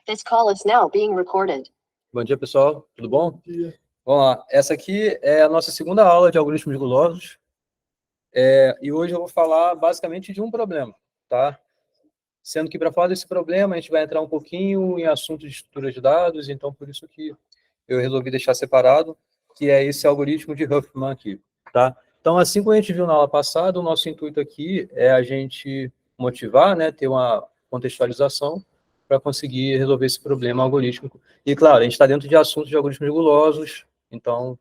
This call is now being recorded. Bom dia, pessoal. Tudo bom? Bom dia. Vamos lá. Essa aqui é a nossa segunda aula de algoritmos gulosos. E hoje eu vou falar basicamente de um problema, tá? Sendo que para falar desse problema, a gente vai entrar um pouquinho em assuntos de estrutura de dados, então por isso que eu resolvi deixar separado, que é esse algoritmo de Huffman aqui, tá? Então, assim como a gente viu na aula passada, o nosso intuito aqui é a gente motivar, né, ter uma contextualização para conseguir resolver esse problema algorítmico. E, claro, a gente está dentro de assuntos de algoritmos gulosos, então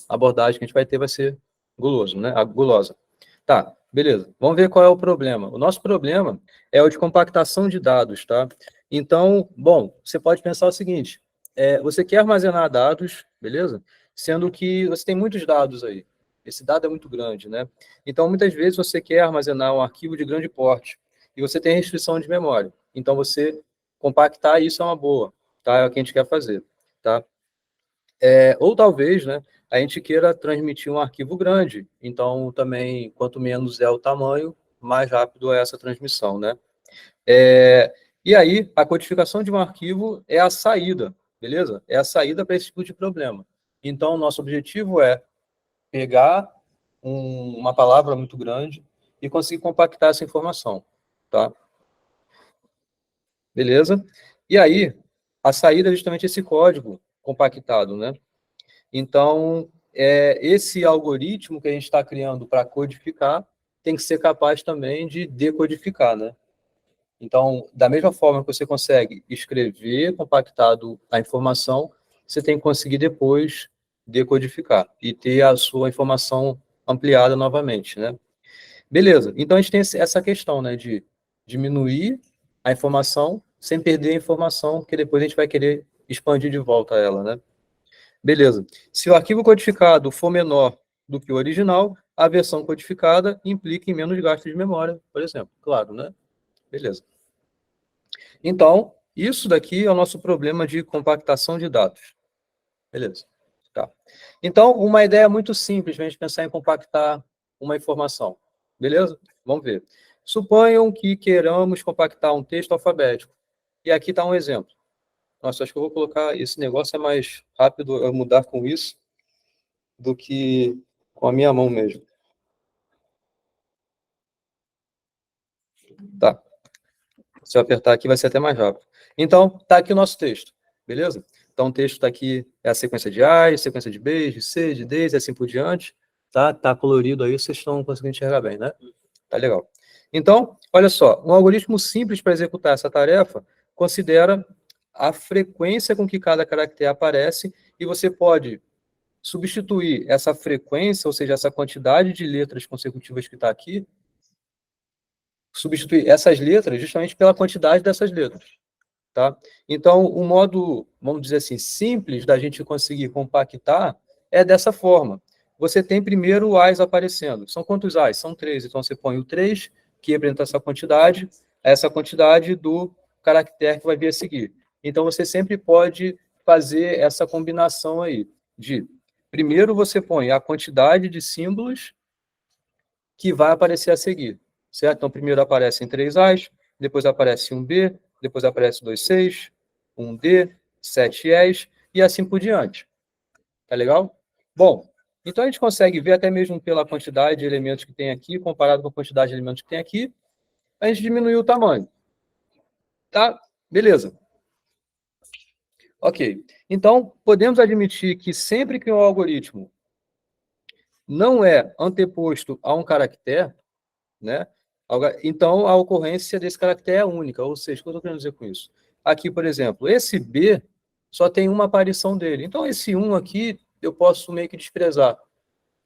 a abordagem que a gente vai ter vai ser guloso, né, a gulosa. Tá, beleza. Vamos ver qual é o problema. O nosso problema é o de compactação de dados, tá? Então, bom, você pode pensar o seguinte, você quer armazenar dados, beleza? Sendo que você tem muitos dados aí. Esse dado é muito grande, né? Então, muitas vezes você quer armazenar um arquivo de grande porte e você tem restrição de memória. Então, você compactar isso é uma boa, tá? É o que a gente quer fazer, tá? Ou talvez, né, a gente queira transmitir um arquivo grande. Então, também, quanto menos é o tamanho, mais rápido é essa transmissão, né? E aí, a codificação de um arquivo é a saída, beleza? É a saída para esse tipo de problema. Então, nosso objetivo é pegar uma palavra muito grande e conseguir compactar essa informação, tá? Beleza? E aí, a saída é justamente esse código compactado, né? Então, esse algoritmo que a gente está criando para codificar tem que ser capaz também de decodificar, né? Então, da mesma forma que você consegue escrever compactado a informação, você tem que conseguir depois decodificar e ter a sua informação ampliada novamente, né? Beleza, então a gente tem essa questão, né, de diminuir a informação sem perder a informação, porque depois a gente vai querer expandir de volta ela, né? Beleza. Se o arquivo codificado for menor do que o original, a versão codificada implica em menos gasto de memória, por exemplo. Claro, né? Beleza. Então, isso daqui é o nosso problema de compactação de dados. Beleza. Tá. Então, uma ideia muito simples para a gente pensar em compactar uma informação. Beleza? Vamos ver. Suponham que queiramos compactar um texto alfabético. E aqui está um exemplo. Nossa, acho que eu vou colocar... Esse negócio é mais rápido eu mudar com isso do que com a minha mão mesmo. Tá. Se eu apertar aqui, vai ser até mais rápido. Então, tá aqui o nosso texto, beleza? Então, o texto está aqui, é a sequência de A's, sequência de B's, de C, de D's, e assim por diante. Tá colorido aí, vocês estão conseguindo enxergar bem, né? Tá legal. Então, olha só, um algoritmo simples para executar essa tarefa considera a frequência com que cada caractere aparece e você pode substituir essa frequência, ou seja, essa quantidade de letras consecutivas que está aqui, substituir essas letras justamente pela quantidade dessas letras, tá? Então, o modo, vamos dizer assim, simples da gente conseguir compactar é dessa forma. Você tem primeiro o A's aparecendo. São quantos A's? São 3. Então, você põe o 3, que representa essa quantidade do caractere que vai vir a seguir. Então, você sempre pode fazer essa combinação aí de, primeiro você põe a quantidade de símbolos que vai aparecer a seguir, certo? Então, primeiro aparecem 3 A's, depois aparece um B, depois aparece 2 C's, um D, 7 E's, e assim por diante. Tá legal? Bom, então a gente consegue ver até mesmo pela quantidade de elementos que tem aqui, comparado com a quantidade de elementos que tem aqui, a gente diminuiu o tamanho. Tá? Beleza. Ok. Então, podemos admitir que sempre que um algoritmo não é anteposto a um caractere, né? Então, a ocorrência desse caractere é única, ou seja, o que eu estou querendo dizer com isso? Aqui, por exemplo, esse B só tem uma aparição dele. Então, esse 1 aqui, eu posso meio que desprezar.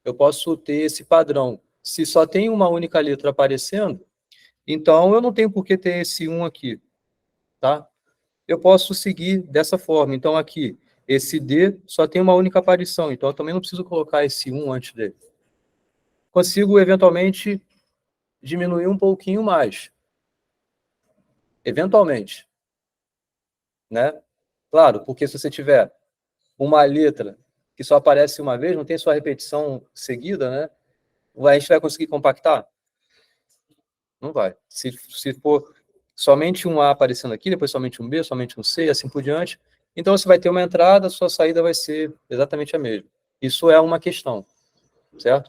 Eu posso ter esse padrão. Se só tem uma única letra aparecendo, então eu não tenho por que ter esse 1 aqui, tá? Eu posso seguir dessa forma. Então, aqui, esse D só tem uma única aparição, então eu também não preciso colocar esse 1 antes dele. Consigo, eventualmente, diminuir um pouquinho mais. Eventualmente. Né? Claro, porque se você tiver uma letra que só aparece uma vez, não tem sua repetição seguida, né? A gente vai conseguir compactar? Não vai. Se somente um A aparecendo aqui, depois somente um B, somente um C, e assim por diante. Então, você vai ter uma entrada, sua saída vai ser exatamente a mesma. Isso é uma questão, certo?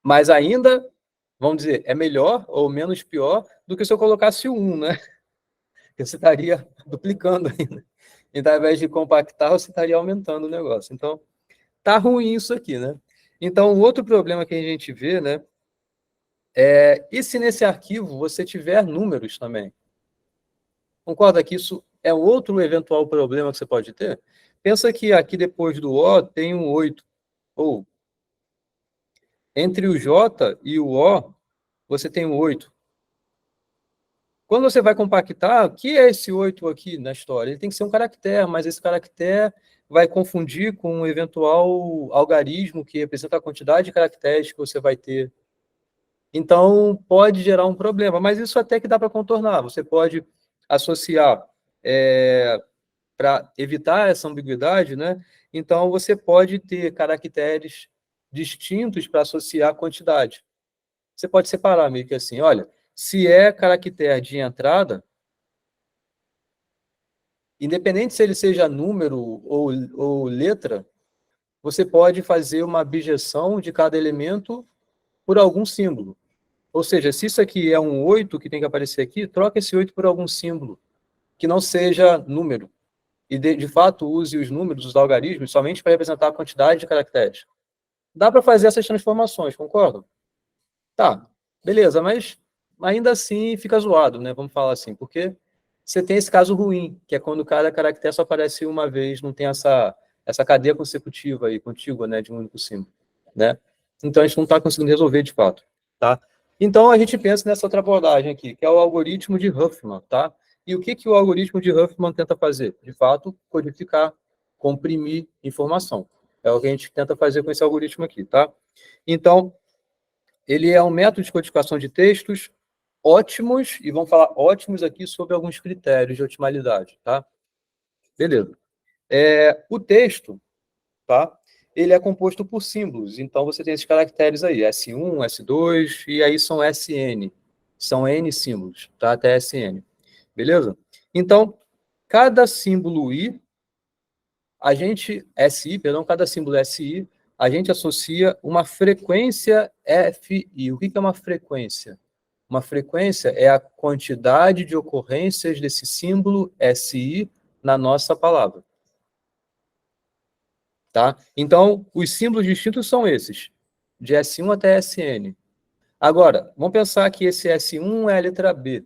Mas ainda, vamos dizer, é melhor ou menos pior do que se eu colocasse o 1, né? Porque você estaria duplicando ainda. Então, ao invés de compactar, você estaria aumentando o negócio. Então, tá ruim isso aqui, né? Então, o outro problema que a gente vê, né? E se nesse arquivo você tiver números também? Concorda que isso é outro eventual problema que você pode ter? Pensa que aqui depois do O tem um 8. Ou entre o J e o O, você tem um 8. Quando você vai compactar, o que é esse 8 aqui na história? Ele tem que ser um caractere, mas esse caractere vai confundir com um eventual algarismo que representa a quantidade de caracteres que você vai ter. Então, pode gerar um problema, mas isso até que dá para contornar. Você pode associar, para evitar essa ambiguidade, né? Então, você pode ter caracteres distintos para associar a quantidade. Você pode separar meio que assim, olha, se é caractere de entrada, independente se ele seja número ou letra, você pode fazer uma abjeção de cada elemento por algum símbolo. Ou seja, se isso aqui é um 8 que tem que aparecer aqui, troca esse 8 por algum símbolo, que não seja número. E, de fato, use os números, os algarismos, somente para representar a quantidade de caracteres. Dá para fazer essas transformações, concordam? Tá, beleza, mas ainda assim fica zoado, né? Vamos falar assim, porque você tem esse caso ruim, que é quando cada caractere só aparece uma vez, não tem essa cadeia consecutiva aí contigo, né, de um único símbolo, né? Então a gente não está conseguindo resolver de fato, tá? Então a gente pensa nessa outra abordagem aqui, que é o algoritmo de Huffman, tá? E o que que o algoritmo de Huffman tenta fazer? De fato, codificar, comprimir informação. É o que a gente tenta fazer com esse algoritmo aqui, tá? Então, ele é um método de codificação de textos ótimos, e vamos falar ótimos aqui sobre alguns critérios de otimalidade, tá? Beleza. O texto, tá? Ele é composto por símbolos, então você tem esses caracteres aí, S1, S2, e aí são SN. São N símbolos, tá? Até SN. Beleza? Então, cada símbolo I, cada símbolo SI, a gente associa uma frequência FI. O que é uma frequência? Uma frequência é a quantidade de ocorrências desse símbolo SI na nossa palavra. Tá? Então, os símbolos distintos são esses, de S1 até SN. Agora, vamos pensar que esse S1 é a letra B.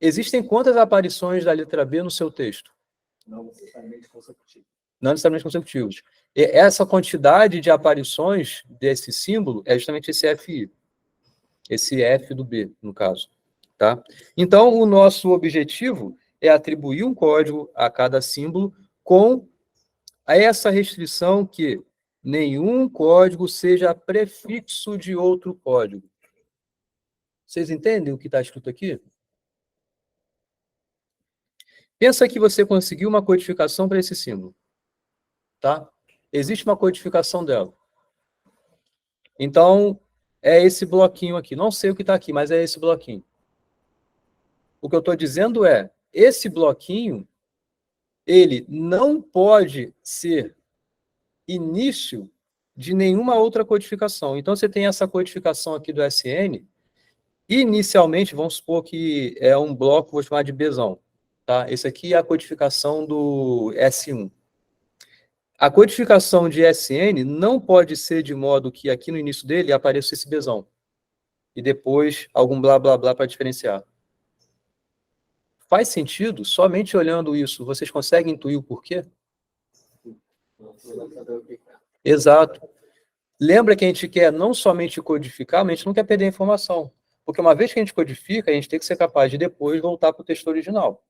Existem quantas aparições da letra B no seu texto? Não necessariamente consecutivos. Não necessariamente consecutivos. E essa quantidade de aparições desse símbolo é justamente esse FI. Esse F do B, no caso. Tá? Então, o nosso objetivo é atribuir um código a cada símbolo com essa restrição que nenhum código seja prefixo de outro código. Vocês entendem o que está escrito aqui? Pensa que você conseguiu uma codificação para esse símbolo. Tá? Existe uma codificação dela. Então, é esse bloquinho aqui. Não sei o que está aqui, mas é esse bloquinho. O que eu estou dizendo é, esse bloquinho, ele não pode ser início de nenhuma outra codificação. Então, você tem essa codificação aqui do SN, inicialmente, vamos supor que é um bloco, vou chamar de Bzão. Tá? Esse aqui é a codificação do S1. A codificação de SN não pode ser de modo que aqui no início dele apareça esse Bzão. E depois algum blá blá blá para diferenciar. Faz sentido? Somente olhando isso, vocês conseguem intuir o porquê? Exato. Lembra que a gente quer não somente codificar, mas a gente não quer perder a informação. Porque uma vez que a gente codifica, a gente tem que ser capaz de depois voltar para o texto original.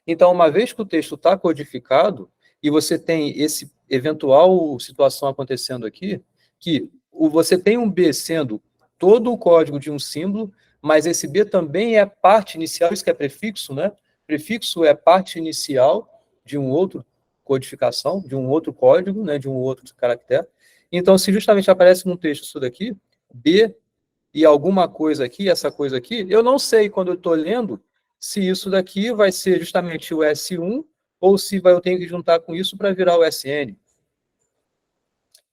Então, uma vez que o texto está codificado, e você tem esse eventual situação acontecendo aqui, que você tem um B sendo todo o código de um símbolo, mas esse B também é parte inicial, isso que é prefixo, né? Prefixo é parte inicial de um outro codificação, de um outro código, né? De um outro caractere. Então, se justamente aparece num texto isso daqui, B e alguma coisa aqui, essa coisa aqui, eu não sei quando eu estou lendo se isso daqui vai ser justamente o S1 ou se eu tenho que juntar com isso para virar o SN.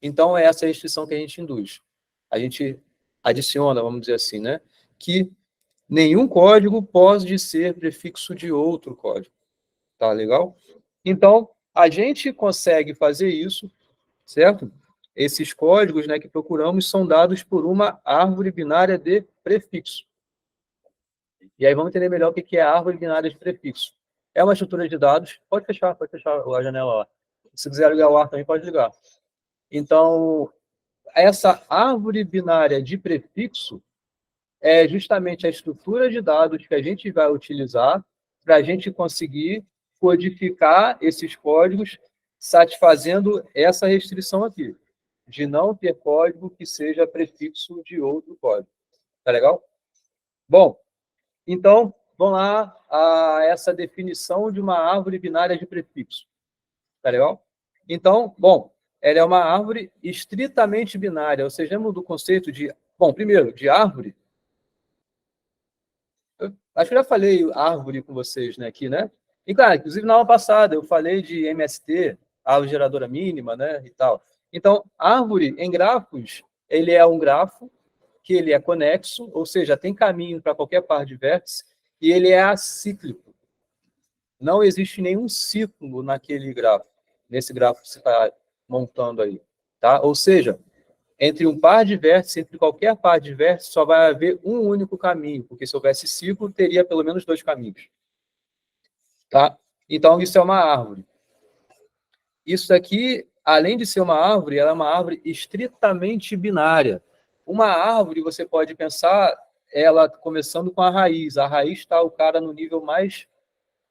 Então, é essa restrição que a gente induz. A gente adiciona, vamos dizer assim, né? Que nenhum código pode ser prefixo de outro código. Tá legal? Então, a gente consegue fazer isso, certo? Esses códigos, né, que procuramos são dados por uma árvore binária de prefixo. E aí vamos entender melhor o que é a árvore binária de prefixo. É uma estrutura de dados. Pode fechar a janela lá. Se quiser ligar o ar também, pode ligar. Então, essa árvore binária de prefixo é justamente a estrutura de dados que a gente vai utilizar para a gente conseguir codificar esses códigos satisfazendo essa restrição aqui, de não ter código que seja prefixo de outro código. Tá legal? Bom, então, vamos lá a essa definição de uma árvore binária de prefixo. Tá legal? Então, bom, ela é uma árvore estritamente binária, ou seja, lembra do conceito de... Bom, primeiro, de árvore. Acho que eu já falei árvore com vocês, né, aqui, né? E, claro, inclusive na aula passada eu falei de MST, árvore geradora mínima, né, e tal. Então, árvore em grafos, ele é um grafo que ele é conexo, ou seja, tem caminho para qualquer par de vértices, e ele é acíclico. Não existe nenhum ciclo naquele grafo, nesse grafo que você está montando aí, tá? Ou seja, entre um par de vértices, entre qualquer par de vértices, só vai haver um único caminho, porque se houvesse ciclo, teria pelo menos 2 caminhos. Tá? Então, isso é uma árvore. Isso aqui, além de ser uma árvore, ela é uma árvore estritamente binária. Uma árvore, você pode pensar, ela começando com a raiz. A raiz está o cara no nível mais...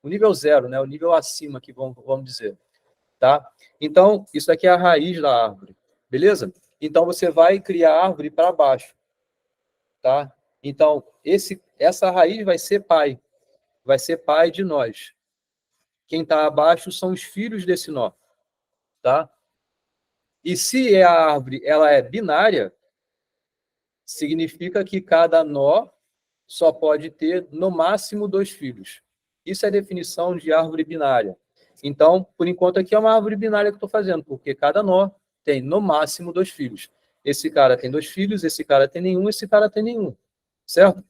O nível 0, né? O nível acima, que vamos dizer. Tá? Então, isso aqui é a raiz da árvore. Beleza? Então, você vai criar a árvore para baixo. Tá? Então, essa raiz vai ser pai. Vai ser pai de nós. Quem está abaixo são os filhos desse nó. Tá? E se a árvore ela é binária, significa que cada nó só pode ter, no máximo, 2 filhos. Isso é a definição de árvore binária. Então, por enquanto, aqui é uma árvore binária que eu estou fazendo, porque cada nó tem, no máximo, 2 filhos. Esse cara tem 2 filhos, esse cara tem nenhum, esse cara tem nenhum. Certo?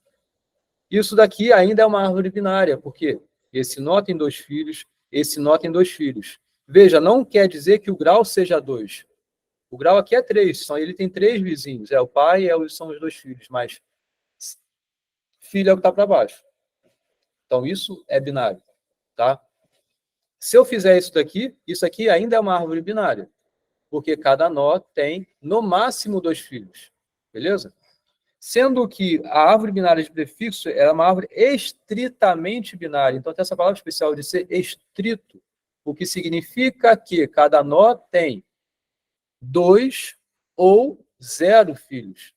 Isso daqui ainda é uma árvore binária, porque esse nó tem 2 filhos, esse nó tem 2 filhos. Veja, não quer dizer que o grau seja 2. O grau aqui é 3, só ele tem 3 vizinhos. É o pai e são os 2 filhos, mas filho é o que está para baixo. Então, isso é binário. Tá? Se eu fizer isso aqui ainda é uma árvore binária, porque cada nó tem, no máximo, 2 filhos. Beleza? Sendo que a árvore binária de prefixo é uma árvore estritamente binária. Então, tem essa palavra especial de ser estrito, o que significa que cada nó tem 2 ou 0 filhos.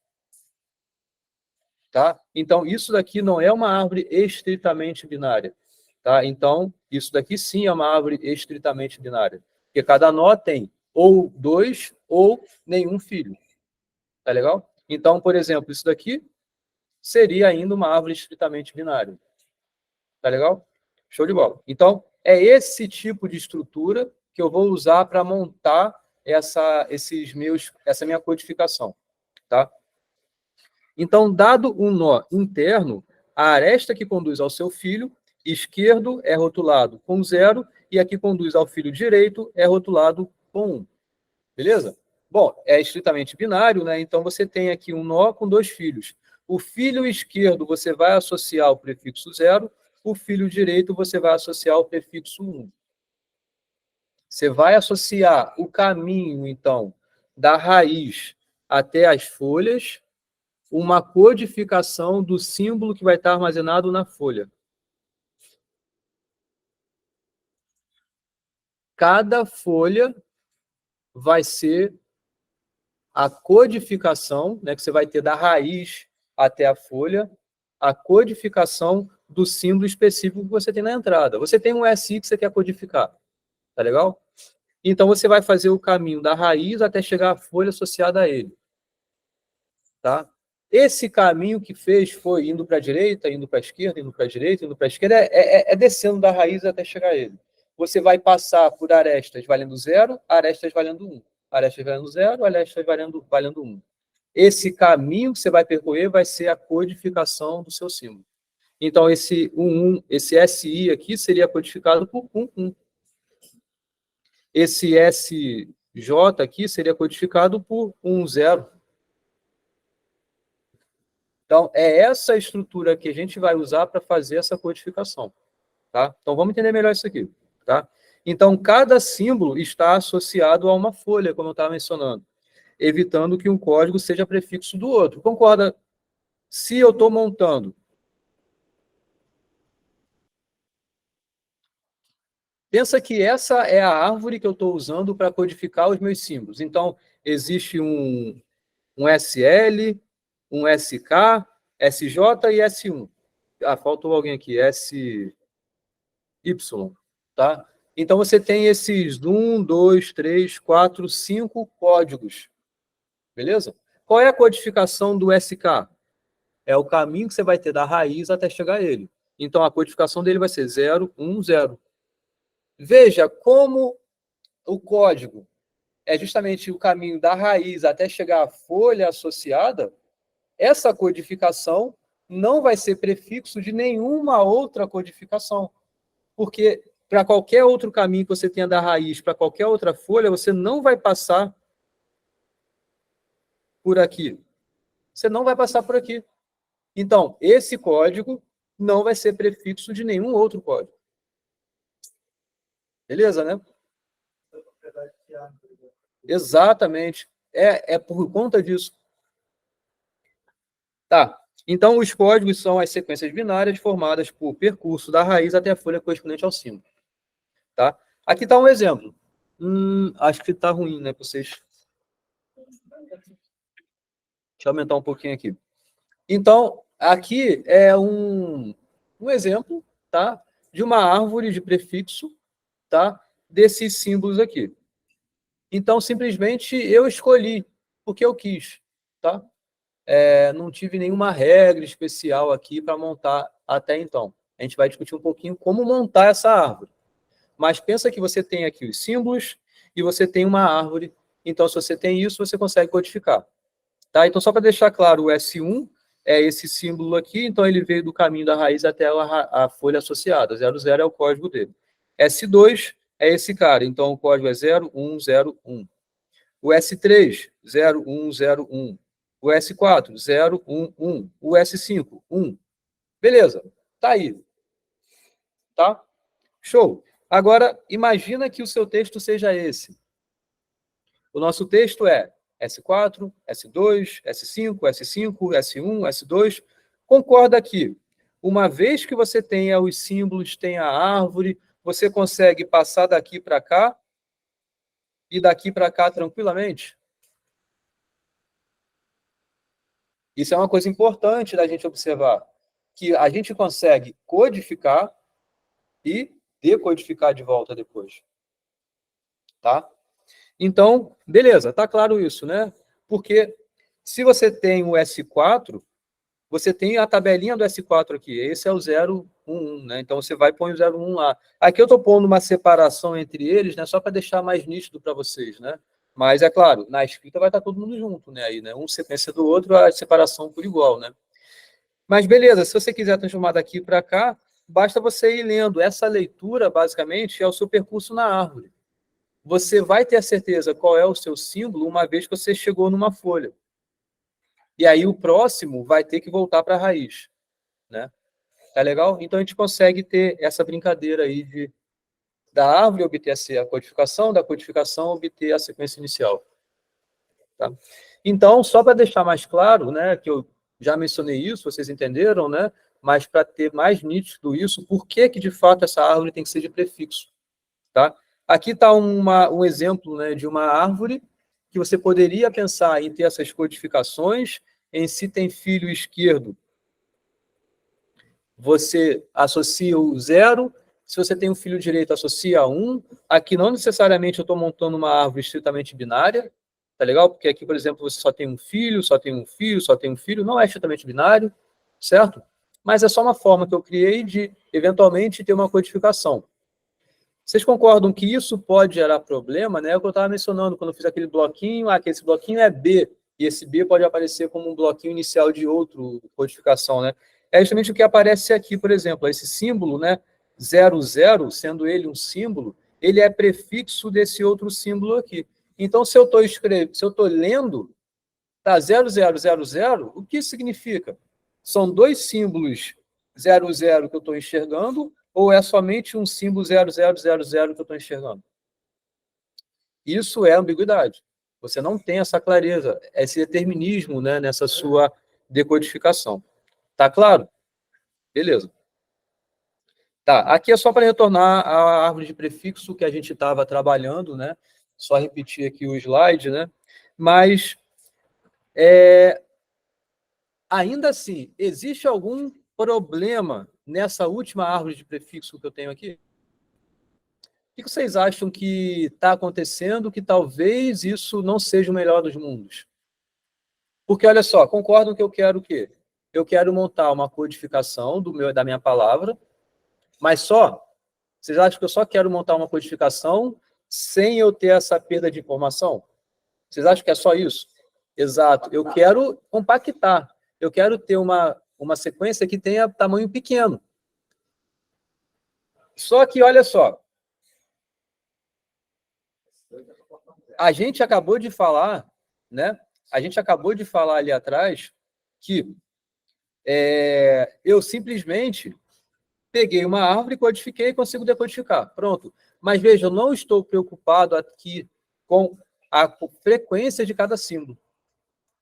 Tá? Então, isso daqui não é uma árvore estritamente binária. Tá? Então, isso daqui sim é uma árvore estritamente binária. Porque cada nó tem ou 2 ou nenhum filho. Tá legal? Então, por exemplo, isso daqui seria ainda uma árvore estritamente binária. Tá legal? Show de bola. Então, é esse tipo de estrutura que eu vou usar para montar essa minha codificação. Tá? Então, dado um nó interno, a aresta que conduz ao seu filho esquerdo é rotulado com 0 e a que conduz ao filho direito é rotulado com 1. Beleza? Bom, é estritamente binário, né? Então, você tem aqui um nó com 2 filhos. O filho esquerdo você vai associar o prefixo 0, o filho direito você vai associar o prefixo 1. Você vai associar o caminho, então, da raiz até as folhas, uma codificação do símbolo que vai estar armazenado na folha. Cada folha vai ser a codificação, né, que você vai ter da raiz até a folha, a codificação do símbolo específico que você tem na entrada. Você tem um SI que você quer codificar. Tá legal? Então, você vai fazer o caminho da raiz até chegar à folha associada a ele. Tá? Esse caminho que fez foi indo para a direita, indo para a esquerda, indo para a direita, indo para a esquerda, é descendo da raiz até chegar a ele. Você vai passar por arestas valendo 0, arestas valendo 1. Arestas valendo 0, arestas valendo 1. Esse caminho que você vai percorrer vai ser a codificação do seu símbolo. Então, esse 1, esse SI aqui seria codificado por 1, 1. Esse SJ aqui seria codificado por 1, 0. Então, é essa estrutura que a gente vai usar para fazer essa codificação. Tá? Então, vamos entender melhor isso aqui. Tá? Então, cada símbolo está associado a uma folha, como eu estava mencionando, evitando que um código seja prefixo do outro. Concorda? Se eu estou montando... Pensa que essa é a árvore que eu estou usando para codificar os meus símbolos. Então, existe um SL, um SK, SJ e S1. Ah, faltou alguém aqui, SY, tá? Então, você tem esses 1, 2, 3, 4, 5 códigos, beleza? Qual é a codificação do SK? É o caminho que você vai ter da raiz até chegar a ele. Então, a codificação dele vai ser 0, 1, 0. Veja como o código é justamente o caminho da raiz até chegar à folha associada. Essa codificação não vai ser prefixo de nenhuma outra codificação. Porque para qualquer outro caminho que você tenha da raiz para qualquer outra folha, você não vai passar por aqui. Você não vai passar por aqui. Então, esse código não vai ser prefixo de nenhum outro código. Beleza, né? Exatamente. É por conta disso. Tá. Então, os códigos são as sequências binárias formadas por percurso da raiz até a folha correspondente ao símbolo. Tá? Aqui está um exemplo. Acho que está ruim, né, para vocês? Deixa eu aumentar um pouquinho aqui. Então, aqui é um exemplo, tá, de uma árvore de prefixo, tá, desses símbolos aqui. Então, simplesmente, eu escolhi, porque eu quis. Tá? Não tive nenhuma regra especial aqui para montar até então. A gente vai discutir um pouquinho como montar essa árvore. Mas pensa que você tem aqui os símbolos e você tem uma árvore. Então, se você tem isso, você consegue codificar. Tá? Então, só para deixar claro, o S1 é esse símbolo aqui, então ele veio do caminho da raiz até a folha associada. 00 é o código dele. S2 é esse cara, então o código é 0101. O S3, 0101. O S4, 011. O S5, 1. Beleza, tá aí. Tá? Show. Agora, imagina que o seu texto seja esse. O nosso texto é S4, S2, S5, S5, S1, S2. Concorda que, uma vez que você tenha os símbolos, tenha a árvore, você consegue passar daqui para cá e daqui para cá tranquilamente? Isso é uma coisa importante da gente observar, que a gente consegue codificar e decodificar de volta depois. Tá? Então, beleza, tá claro isso, né? Porque se você tem o S4, você tem a tabelinha do S4 aqui. Esse é o 011, né? Então, você vai pôr o 01 lá. Aqui eu estou pondo uma separação entre eles, né? Só para deixar mais nítido para vocês, né? Mas, é claro, na escrita vai estar todo mundo junto, né? Aí, né? Um sequência do outro, a separação por igual, né? Mas, beleza, se você quiser transformar daqui para cá, basta você ir lendo. Essa leitura, basicamente, é o seu percurso na árvore. Você vai ter a certeza qual é o seu símbolo uma vez que você chegou numa folha. E aí o próximo vai ter que voltar para a raiz. Né? Tá legal? Então a gente consegue ter essa brincadeira aí da árvore obter a codificação, da codificação obter a sequência inicial. Tá? Então, só para deixar mais claro, né, que eu já mencionei isso, vocês entenderam, né? Mas para ter mais nítido isso, por que de fato essa árvore tem que ser de prefixo? Tá? Aqui está um exemplo, né, de uma árvore que você poderia pensar em ter essas codificações. Em se tem filho esquerdo, você associa o 0. Se você tem um filho direito, associa a 1. Aqui não necessariamente eu estou montando uma árvore estritamente binária. tá legal? Porque aqui, por exemplo, você só tem um filho, só tem um filho, só tem um filho, não é estritamente binário, certo? Mas é só uma forma que eu criei de, eventualmente, ter uma codificação. Vocês concordam que isso pode gerar problema, né? É o que eu estava mencionando quando eu fiz aquele bloquinho, que esse bloquinho é B, e esse B pode aparecer como um bloquinho inicial de outra codificação, né? É justamente o que aparece aqui, por exemplo, esse símbolo, né? 00, sendo ele um símbolo, ele é prefixo desse outro símbolo aqui. Então, se eu estou lendo, tá 0000, o que isso significa? São dois símbolos 00 que eu estou enxergando, ou é somente um símbolo 0000 que eu estou enxergando? Isso é ambiguidade. Você não tem essa clareza, esse determinismo, né, nessa sua decodificação. Tá claro? Beleza. Tá, aqui é só para retornar à árvore de prefixo que a gente estava trabalhando, né? Só repetir aqui o slide, né? Mas, ainda assim, existe algum problema nessa última árvore de prefixo que eu tenho aqui? O que vocês acham que está acontecendo que talvez isso não seja o melhor dos mundos? Porque, olha só, concordam que eu quero o quê? Eu quero montar uma codificação da minha palavra, mas só, vocês acham que eu só quero montar uma codificação sem eu ter essa perda de informação? Vocês acham que é só isso? Exato. Eu quero compactar. Eu quero ter uma sequência que tenha tamanho pequeno. Só que, olha só, a gente acabou de falar, né? A gente acabou de falar ali atrás que eu simplesmente peguei uma árvore, codifiquei e consigo decodificar. Pronto. Mas veja, eu não estou preocupado aqui com a frequência de cada símbolo.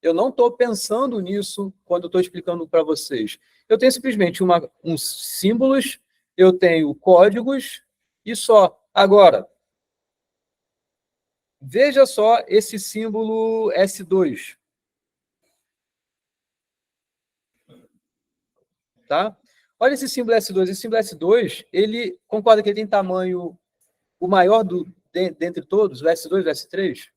Eu não estou pensando nisso quando estou explicando para vocês. Eu tenho simplesmente uns símbolos, eu tenho códigos e só. Agora, veja só esse símbolo S2. Tá? Olha esse símbolo S2. Esse símbolo S2, ele concorda que ele tem tamanho o maior dentre todos, o S2 e o S3?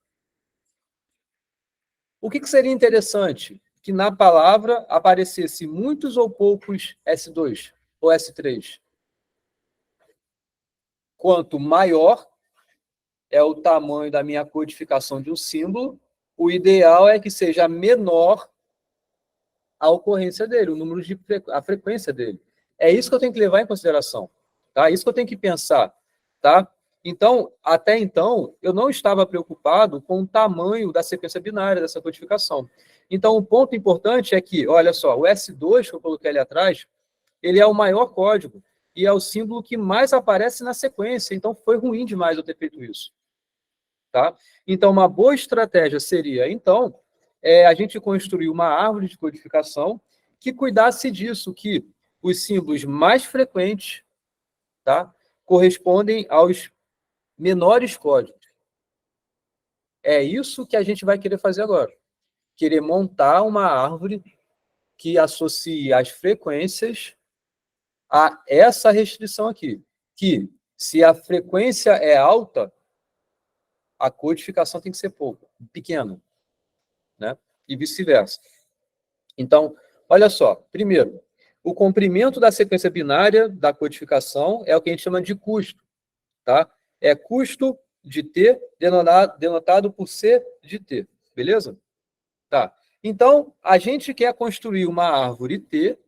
O que seria interessante? Que na palavra aparecesse muitos ou poucos S2 ou S3. Quanto maior é o tamanho da minha codificação de um símbolo, o ideal é que seja menor a ocorrência dele, o número a frequência dele. É isso que eu tenho que levar em consideração, tá? Isso que eu tenho que pensar, tá? Então, até então, eu não estava preocupado com o tamanho da sequência binária dessa codificação. Então, o ponto importante é que, olha só, o S2 que eu coloquei ali atrás, ele é o maior código e é o símbolo que mais aparece na sequência. Então, foi ruim demais eu ter feito isso, tá? Então, uma boa estratégia seria, então, a gente construir uma árvore de codificação que cuidasse disso, que os símbolos mais frequentes, tá, correspondem aos menores códigos. É isso que a gente vai querer fazer agora. Querer montar uma árvore que associe as frequências a essa restrição aqui. Que, se a frequência é alta, a codificação tem que ser pequena, né? E vice-versa. Então, olha só. Primeiro, o comprimento da sequência binária da codificação é o que a gente chama de custo, tá? É custo de T denotado por C de T, beleza? Tá. Então, a gente quer construir uma árvore T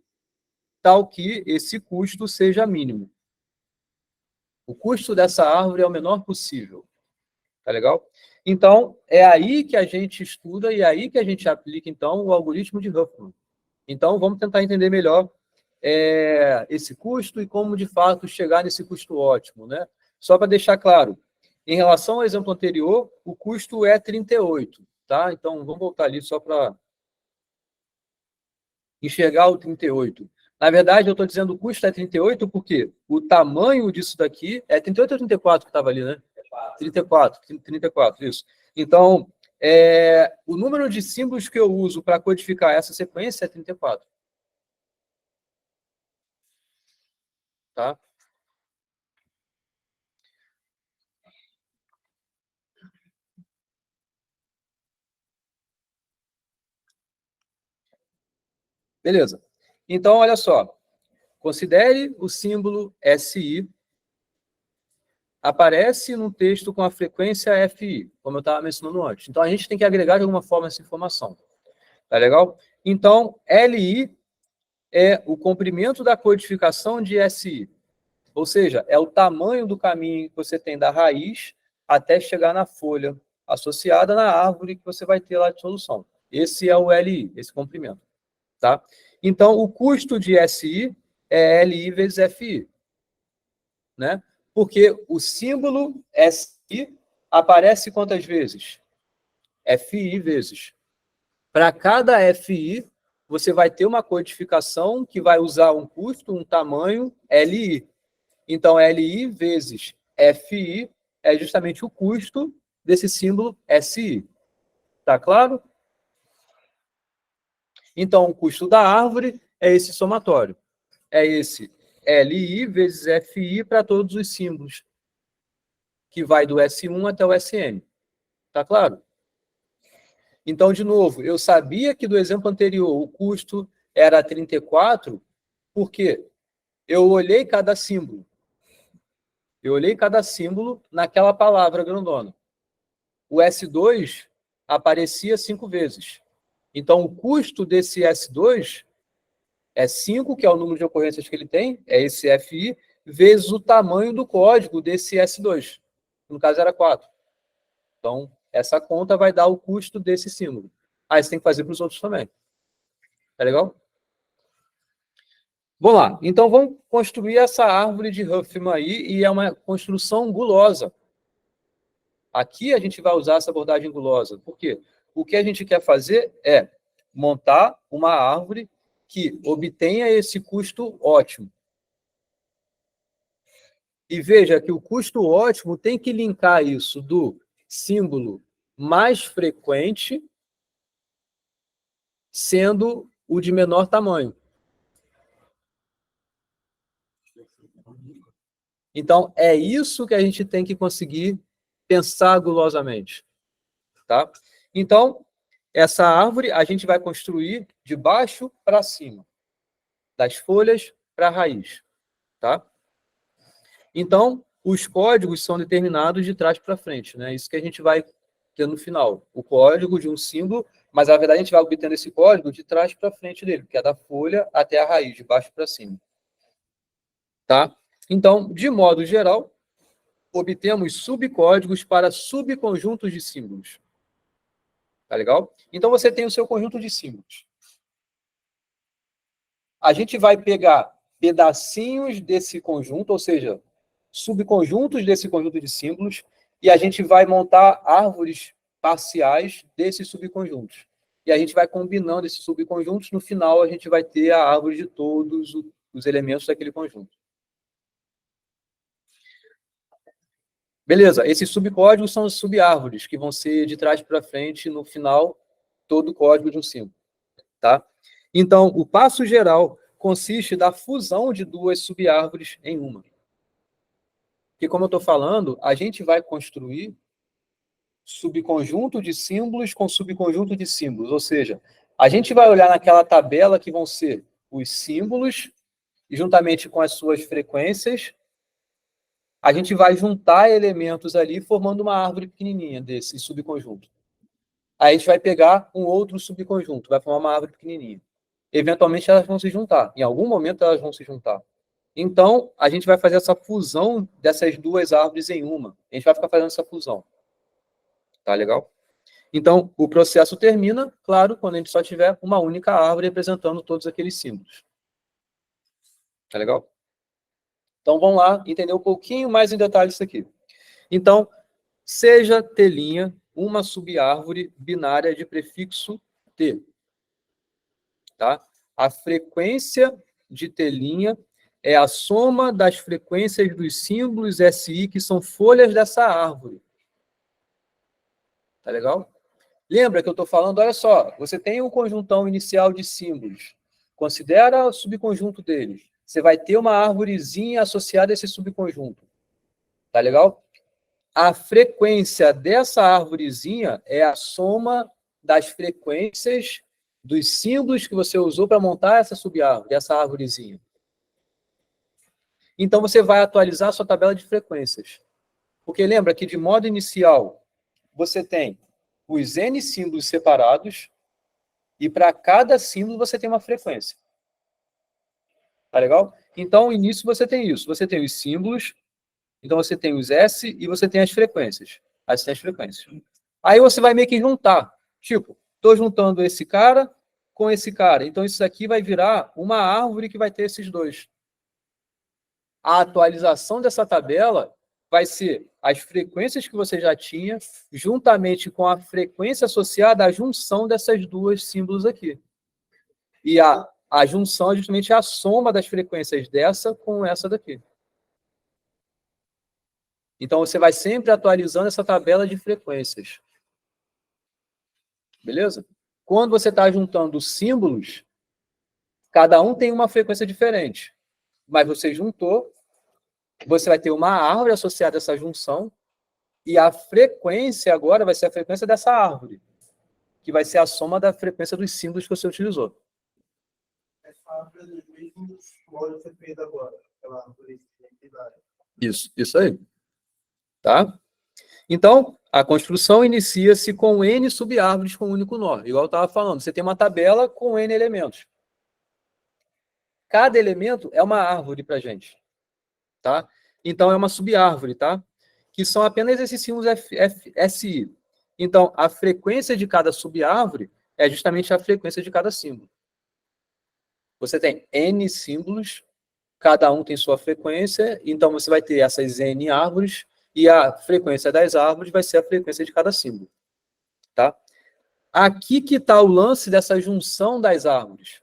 tal que esse custo seja mínimo. O custo dessa árvore é o menor possível. Tá legal? Então, é aí que a gente estuda e é aí que a gente aplica, então, o algoritmo de Huffman. Então, vamos tentar entender melhor esse custo e como, de fato, chegar nesse custo ótimo, né? Só para deixar claro, em relação ao exemplo anterior, o custo é 38, tá? Então, vamos voltar ali só para enxergar o 38. Na verdade, eu estou dizendo o custo é 38 porque o tamanho disso daqui é 38 ou 34 que estava ali, né? 34, isso. Então, o número de símbolos que eu uso para codificar essa sequência é 34. Tá? Beleza. Então, olha só. Considere o símbolo SI. Aparece no texto com a frequência FI, como eu estava mencionando antes. Então, a gente tem que agregar de alguma forma essa informação. Tá legal? Então, LI é o comprimento da codificação de SI. Ou seja, é o tamanho do caminho que você tem da raiz até chegar na folha associada na árvore que você vai ter lá de solução. Esse é o LI, esse comprimento. Tá? Então, o custo de SI é LI vezes FI. Né? Porque o símbolo SI aparece quantas vezes? FI vezes. Para cada FI, você vai ter uma codificação que vai usar um custo, um tamanho LI. Então, LI vezes FI é justamente o custo desse símbolo SI. Tá claro? Então, o custo da árvore é esse somatório. É esse LI vezes FI para todos os símbolos, que vai do S1 até o SN. Tá claro? Então, de novo, eu sabia que do exemplo anterior o custo era 34, porque eu olhei cada símbolo. Eu olhei cada símbolo naquela palavra grandona. O S2 aparecia 5 vezes. Então, o custo desse S2 é 5, que é o número de ocorrências que ele tem, é esse FI, vezes o tamanho do código desse S2. No caso, era 4. Então, essa conta vai dar o custo desse símbolo. Aí você tem que fazer para os outros também. Tá legal? Vamos lá. Então, vamos construir essa árvore de Huffman aí, e é uma construção gulosa. Aqui a gente vai usar essa abordagem gulosa. Por quê? O que a gente quer fazer é montar uma árvore que obtenha esse custo ótimo. E veja que o custo ótimo tem que linkar isso do símbolo mais frequente sendo o de menor tamanho. Então, é isso que a gente tem que conseguir pensar gulosamente. Tá? Então, essa árvore a gente vai construir de baixo para cima, das folhas para a raiz. Tá? Então, os códigos são determinados de trás para frente. Né? Isso que a gente vai ter no final. O código de um símbolo, mas na verdade a gente vai obtendo esse código de trás para frente dele, que é da folha até a raiz, de baixo para cima. Tá? Então, de modo geral, obtemos subcódigos para subconjuntos de símbolos. Tá legal? Então, você tem o seu conjunto de símbolos. A gente vai pegar pedacinhos desse conjunto, ou seja, subconjuntos desse conjunto de símbolos, e a gente vai montar árvores parciais desses subconjuntos. E a gente vai combinando esses subconjuntos, no final a gente vai ter a árvore de todos os elementos daquele conjunto. Beleza, esses subcódigos são as subárvores, que vão ser de trás para frente, no final, todo o código de um símbolo. Tá? Então, o passo geral consiste da fusão de duas subárvores em uma. Porque, como eu estou falando, a gente vai construir subconjunto de símbolos com subconjunto de símbolos. Ou seja, a gente vai olhar naquela tabela que vão ser os símbolos, e juntamente com as suas frequências, a gente vai juntar elementos ali, formando uma árvore pequenininha desse subconjunto. Aí a gente vai pegar um outro subconjunto, vai formar uma árvore pequenininha. Eventualmente elas vão se juntar. Em algum momento elas vão se juntar. Então, a gente vai fazer essa fusão dessas duas árvores em uma. A gente vai ficar fazendo essa fusão. Tá legal? Então, o processo termina, claro, quando a gente só tiver uma única árvore representando todos aqueles símbolos. Tá legal? Então, vamos lá entender um pouquinho mais em detalhe isso aqui. Então, seja T' uma subárvore binária de prefixo T. Tá? A frequência de T' é a soma das frequências dos símbolos SI, que são folhas dessa árvore. Tá legal? Lembra que eu estou falando, olha só, você tem um conjuntão inicial de símbolos. Considera o subconjunto deles. Você vai ter uma árvorezinha associada a esse subconjunto. Tá legal? A frequência dessa árvorezinha é a soma das frequências dos símbolos que você usou para montar essa subárvore, essa árvorezinha. Então, você vai atualizar a sua tabela de frequências. Porque lembra que, de modo inicial, você tem os N símbolos separados e para cada símbolo você tem uma frequência. Tá legal? Então, no início você tem isso. Você tem os símbolos, então você tem os S e você tem as frequências. Aí você tem as frequências. Aí você vai meio que juntar. Tipo, estou juntando esse cara com esse cara. Então, isso aqui vai virar uma árvore que vai ter esses dois. A atualização dessa tabela vai ser as frequências que você já tinha, juntamente com a frequência associada à junção dessas duas símbolos aqui. E a junção é justamente a soma das frequências dessa com essa daqui. Então, você vai sempre atualizando essa tabela de frequências. Beleza? Quando você está juntando símbolos, cada um tem uma frequência diferente. Mas você juntou, você vai ter uma árvore associada a essa junção, e a frequência agora vai ser a frequência dessa árvore, que vai ser a soma da frequência dos símbolos que você utilizou. Essa árvore é dos mesmos modos que você fez agora, aquela árvore identidade. Isso aí. Tá? Então, a construção inicia-se com N subárvores com um único nó. Igual eu estava falando, você tem uma tabela com N elementos. Cada elemento é uma árvore para a gente. Tá? Então, é uma subárvore, tá? Que são apenas esses símbolos SI. Então, a frequência de cada subárvore é justamente a frequência de cada símbolo. Você tem N símbolos, cada um tem sua frequência, então você vai ter essas N árvores, e a frequência das árvores vai ser a frequência de cada símbolo. Tá? Aqui que está o lance dessa junção das árvores.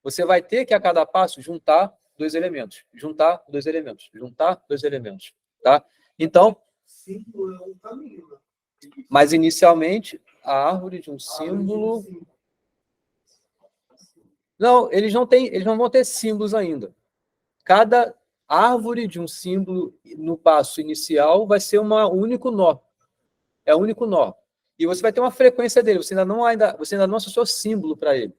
Você vai ter que, a cada passo, juntar dois elementos. Juntar dois elementos. Juntar dois elementos. Tá? Então, Símbolo é um caminho, né? mas inicialmente, a árvore de um símbolo... Não, eles não vão ter símbolos ainda. Cada árvore de um símbolo no passo inicial vai ser um único nó. É um único nó. E você vai ter uma frequência dele. Você ainda não associou símbolo para ele.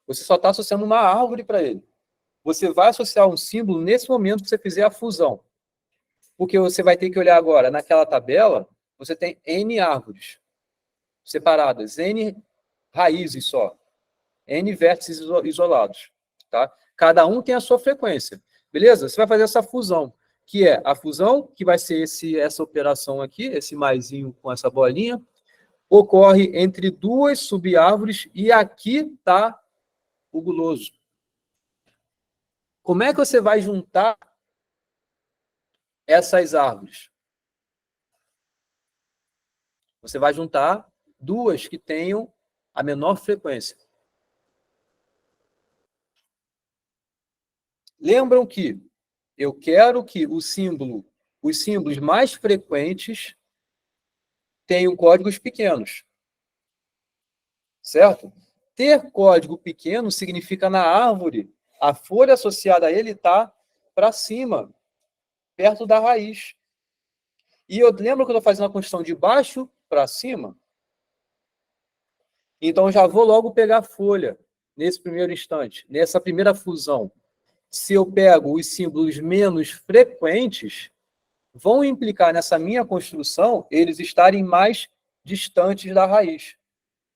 Você só está associando uma árvore para ele. Você vai associar um símbolo nesse momento que você fizer a fusão. Porque você vai ter que olhar agora, naquela tabela, você tem N árvores separadas, N raízes só, N vértices isolados. Tá? Cada um tem a sua frequência. Beleza? Você vai fazer essa fusão, que é a fusão, que vai ser essa operação aqui, esse maisinho com essa bolinha, ocorre entre duas subárvores, e aqui está o guloso. Como é que você vai juntar essas árvores? Você vai juntar duas que tenham a menor frequência. Lembram que eu quero que os símbolos mais frequentes tenham códigos pequenos. Certo? Ter código pequeno significa na árvore, a folha associada a ele está para cima, perto da raiz. E eu lembro que eu estou fazendo a construção de baixo para cima? Então, eu já vou logo pegar a folha, nesse primeiro instante, nessa primeira fusão. Se eu pego os símbolos menos frequentes, vão implicar nessa minha construção eles estarem mais distantes da raiz.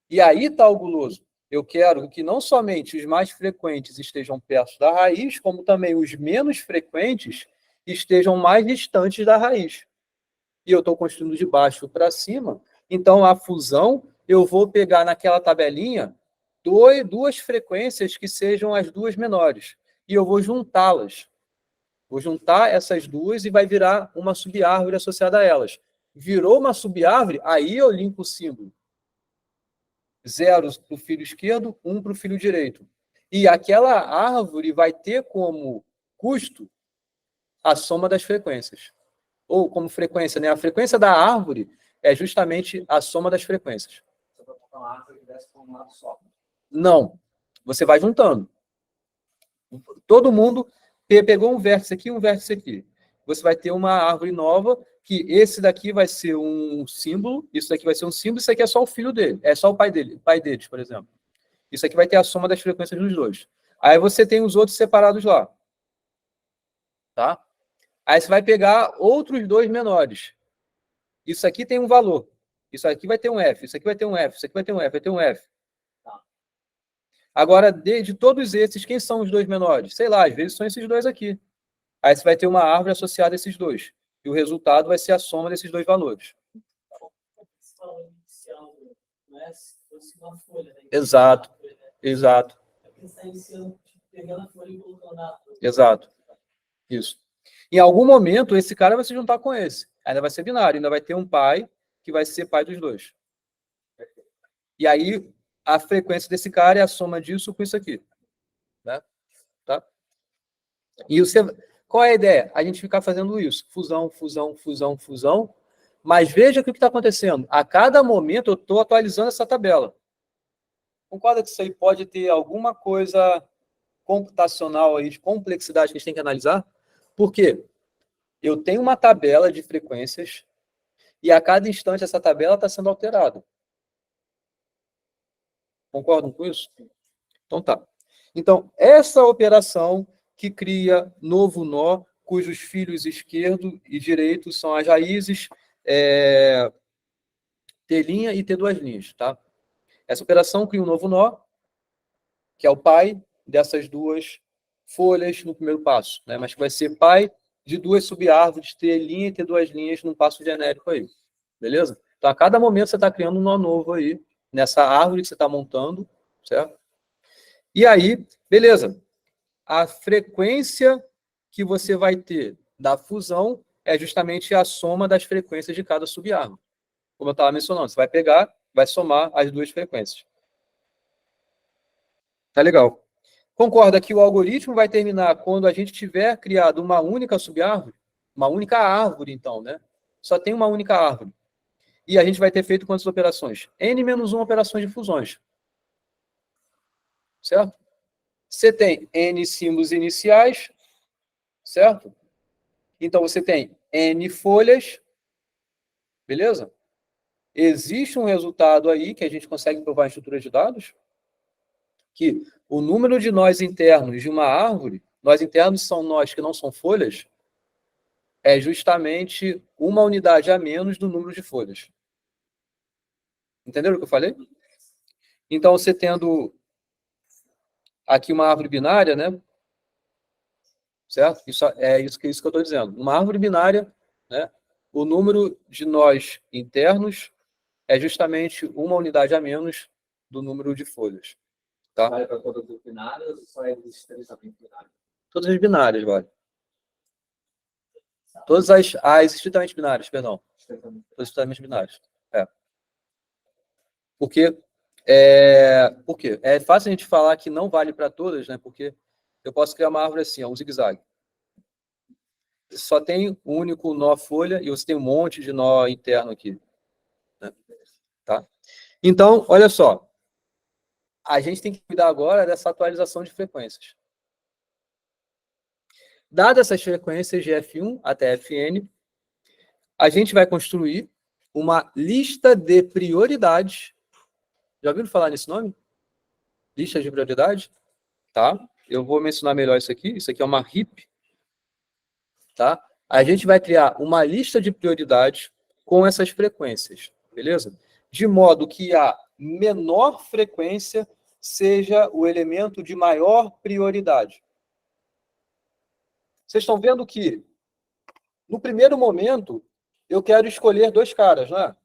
E aí está o guloso. Eu quero que não somente os mais frequentes estejam perto da raiz, como também os menos frequentes estejam mais distantes da raiz. E eu estou construindo de baixo para cima, então a fusão, eu vou pegar naquela tabelinha duas frequências que sejam as duas menores. E eu vou juntá-las. Vou juntar essas duas e vai virar uma subárvore associada a elas. Virou uma subárvore, aí eu limpo o símbolo. 0 para o filo esquerdo, 1 para o filo direito. E aquela árvore vai ter como custo a soma das frequências. Ou como frequência, né? A frequência da árvore é justamente a soma das frequências. Você vai botar uma árvore que desce para um lado só. Não. Você vai juntando. Todo mundo pegou um vértice aqui, um vértice aqui. Você vai ter uma árvore nova, que esse daqui vai ser um símbolo, isso daqui vai ser um símbolo, isso aqui é só o filho dele, é só o pai deles, por exemplo. Isso aqui vai ter a soma das frequências dos dois. Aí você tem os outros separados lá. Tá? Aí você vai pegar outros dois menores. Isso aqui tem um valor. Isso aqui vai ter um F. Isso aqui vai ter um F. Isso aqui vai ter um F. Vai ter um F. Agora, de todos esses, quem são os dois menores? Sei lá, às vezes são esses dois aqui. Aí você vai ter uma árvore associada a esses dois. E o resultado vai ser a soma desses dois valores. Exato. Exato. Exato. Isso. Em algum momento, esse cara vai se juntar com esse. Ainda vai ser binário. Ainda vai ter um pai que vai ser pai dos dois. E aí, a frequência desse cara é a soma disso com isso aqui. Né? Tá? E você... Qual é a ideia? A gente ficar fazendo isso. Fusão, fusão, fusão, fusão. Mas veja o que está acontecendo. A cada momento eu estou atualizando essa tabela. Concorda que isso aí pode ter alguma coisa computacional aí, de complexidade que a gente tem que analisar? Por quê? Eu tenho uma tabela de frequências e a cada instante essa tabela está sendo alterada. Concordam com isso? Então tá. Então, essa operação que cria novo nó, cujos filhos esquerdo e direito são as raízes T' e T2', tá? Essa operação cria um novo nó, que é o pai dessas duas folhas no primeiro passo, né? Mas que vai ser pai de duas subárvores, T' e T2' num passo genérico aí. Beleza? Então, a cada momento você está criando um nó novo aí, nessa árvore que você está montando, certo? E aí, beleza. A frequência que você vai ter da fusão é justamente a soma das frequências de cada subárvore. Como eu estava mencionando, você vai pegar, vai somar as duas frequências. Tá legal. Concorda que o algoritmo vai terminar quando a gente tiver criado uma única subárvore? Uma única árvore, então, né? Só tem uma única árvore. E a gente vai ter feito quantas operações? N-1 operações de fusões. Certo? Você tem N símbolos iniciais, certo? Então, você tem N folhas, beleza? Existe um resultado aí que a gente consegue provar em estrutura de dados, que o número de nós internos de uma árvore, nós internos são nós que não são folhas, é justamente uma unidade a menos do número de folhas. Entenderam o que eu falei? Então, você tendo aqui uma árvore binária, né? Certo? Isso é isso que eu estou dizendo. Uma árvore binária, né? O número de nós internos é justamente uma unidade a menos do número de folhas. Tá? Vale para todas as binárias ou só existe estritamente binárias? Todas as binárias, vale. Todas as estritamente binárias, perdão. Todas as estritamente binárias. Por quê? É fácil a gente falar que não vale para todas, né? Porque eu posso criar uma árvore assim, um zigue-zague. Só tem um único nó folha e você tem um monte de nó interno aqui. Né? Tá? Então, olha só. A gente tem que cuidar agora dessa atualização de frequências. Dadas essas frequências de F1 até Fn, a gente vai construir uma lista de prioridades. Já ouviram falar nesse nome? Lista de prioridade? Tá? Eu vou mencionar melhor isso aqui. Isso aqui é uma heap. Tá? A gente vai criar uma lista de prioridades com essas frequências. Beleza? De modo que a menor frequência seja o elemento de maior prioridade. Vocês estão vendo que, no primeiro momento, eu quero escolher dois caras, né?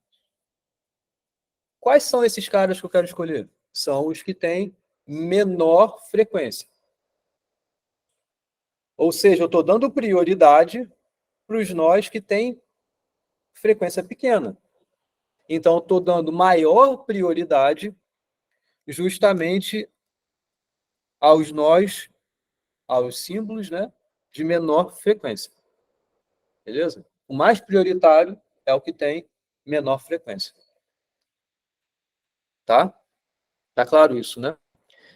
Quais são esses caras que eu quero escolher? São os que têm menor frequência. Ou seja, eu estou dando prioridade para os nós que têm frequência pequena. Então, eu estou dando maior prioridade justamente aos nós, aos símbolos, né, de menor frequência. Beleza? O mais prioritário é o que tem menor frequência. Tá? Tá claro isso, né?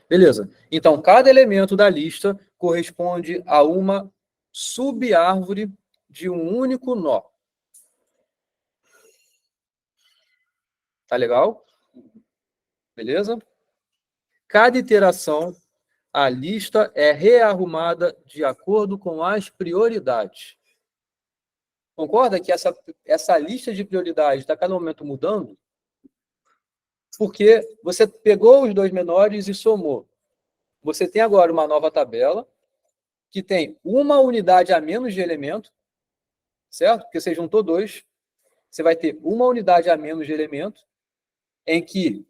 Beleza. Então, cada elemento da lista corresponde a uma subárvore de um único nó. Tá legal? Beleza? cada iteração, a lista é rearrumada de acordo com as prioridades. Concorda que essa lista de prioridades está a cada momento mudando? Porque você pegou os dois menores e somou. Você tem agora uma nova tabela que tem uma unidade a menos de elemento, certo? Porque você juntou dois, você vai ter uma unidade a menos de elemento, em que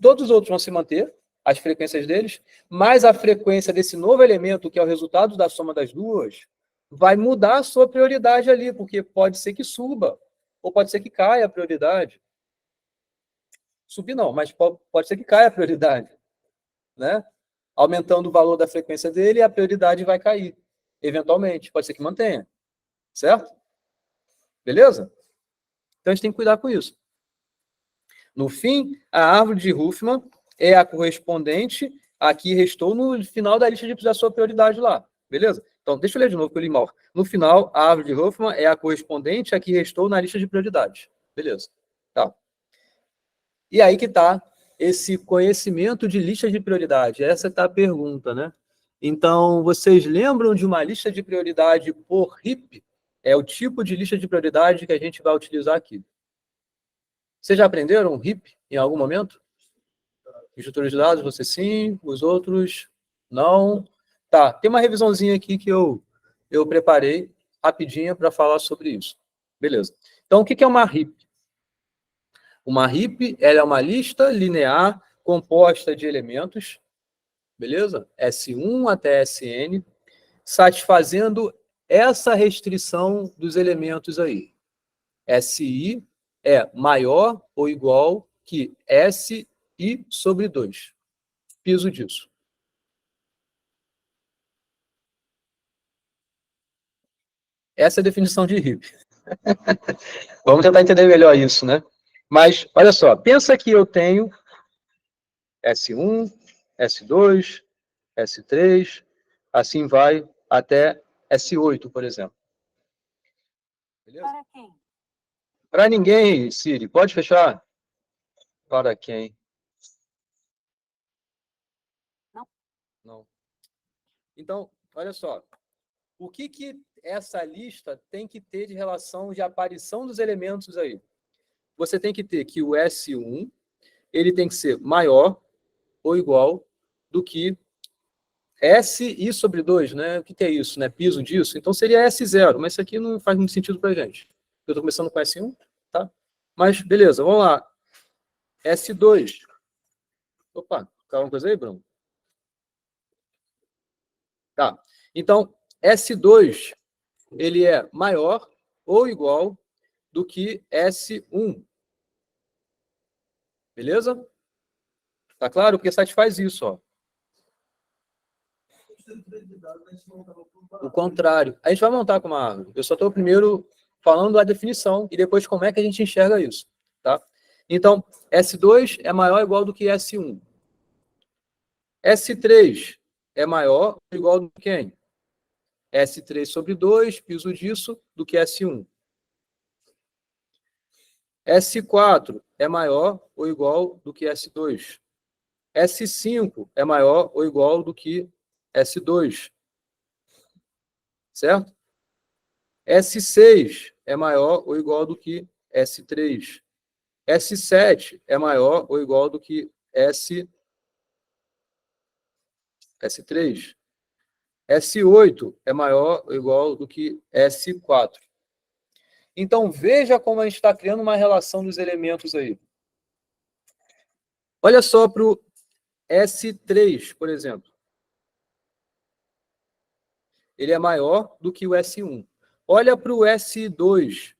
todos os outros vão se manter, as frequências deles, mas a frequência desse novo elemento, que é o resultado da soma das duas, vai mudar a sua prioridade ali, porque pode ser que suba, ou pode ser que caia a prioridade. Subir não, mas pode ser que caia a prioridade, né? Aumentando o valor da frequência dele, a prioridade vai cair, eventualmente. Pode ser que mantenha, certo? Beleza? Então, a gente tem que cuidar com isso. No fim, a árvore de Huffman é a correspondente a que restou no final da lista da sua prioridade lá. Beleza? Então, deixa eu ler de novo, que eu li mal. No final, a árvore de Huffman é a correspondente a que restou na lista de prioridades. Beleza. Tá. E aí que está esse conhecimento de lista de prioridade. Essa está a pergunta, né? Então, vocês lembram de uma lista de prioridade por heap? É o tipo de lista de prioridade que a gente vai utilizar aqui. Vocês já aprenderam heap em algum momento? Estrutura de dados, você sim, os outros não. Tá, tem uma revisãozinha aqui que eu preparei rapidinha para falar sobre isso. Beleza. Então, o que é uma heap? Uma heap, ela é uma lista linear composta de elementos, beleza? S1 até Sn, satisfazendo essa restrição dos elementos aí. Si é maior ou igual que Si sobre 2. Piso disso. Essa é a definição de heap. Vamos tentar entender melhor isso, né? Mas, olha só, pensa que eu tenho S1, S2, S3, assim vai até S8, por exemplo. Beleza? Para quem? Para ninguém, Siri. Pode fechar? Para quem? Não. Não. Então, olha só. O que essa lista tem que ter de relação de aparição dos elementos aí? Você tem que ter que o S1 ele tem que ser maior ou igual do que Si sobre 2, né? O que é isso, né? Piso disso? Então seria S0, mas isso aqui não faz muito sentido para a gente. Eu estou começando com S1, tá? Mas, beleza, vamos lá. S2. Opa, calma uma coisa aí, Bruno. Tá. Então, S2, ele é maior ou igual do que S1. Beleza? Tá claro? Porque satisfaz isso, ó. O contrário. A gente vai montar com uma árvore. Eu só estou primeiro falando a definição e depois como é que a gente enxerga isso, tá? Então, S2 é maior ou igual do que S1. S3 é maior ou igual do que quem? S3 sobre 2, piso disso, do que S1. S4 é maior ou igual do que S2. S5 é maior ou igual do que S2. Certo? S6 é maior ou igual do que S3. S7 é maior ou igual do que S3. S8 é maior ou igual do que S4. Então, veja como a gente está criando uma relação dos elementos aí. Olha só para o S3, por exemplo. Ele é maior do que o S1. Olha para o S2.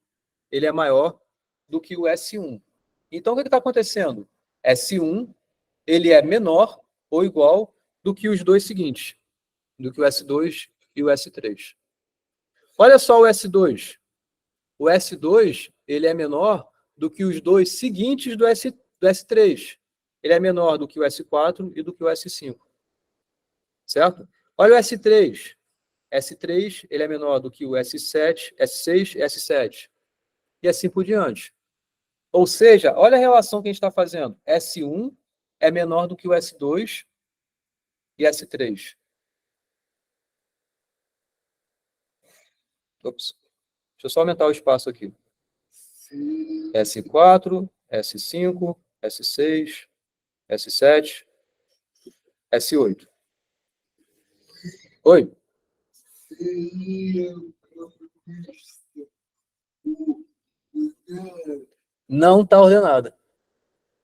Ele é maior do que o S1. Então, o que está acontecendo? S1 ele é menor ou igual do que os dois seguintes, do que o S2 e o S3. Olha só o S2. O S2 ele é menor do que os dois seguintes do S3. Ele é menor do que o S4 e do que o S5. Certo? Olha o S3. S3 ele é menor do que o S7, S6 e S7. E assim por diante. Ou seja, olha a relação que a gente está fazendo. S1 é menor do que o S2 e S3. Ops. Deixa eu só aumentar o espaço aqui. S4, S5, S6, S7, S8. Oi? Não está ordenada.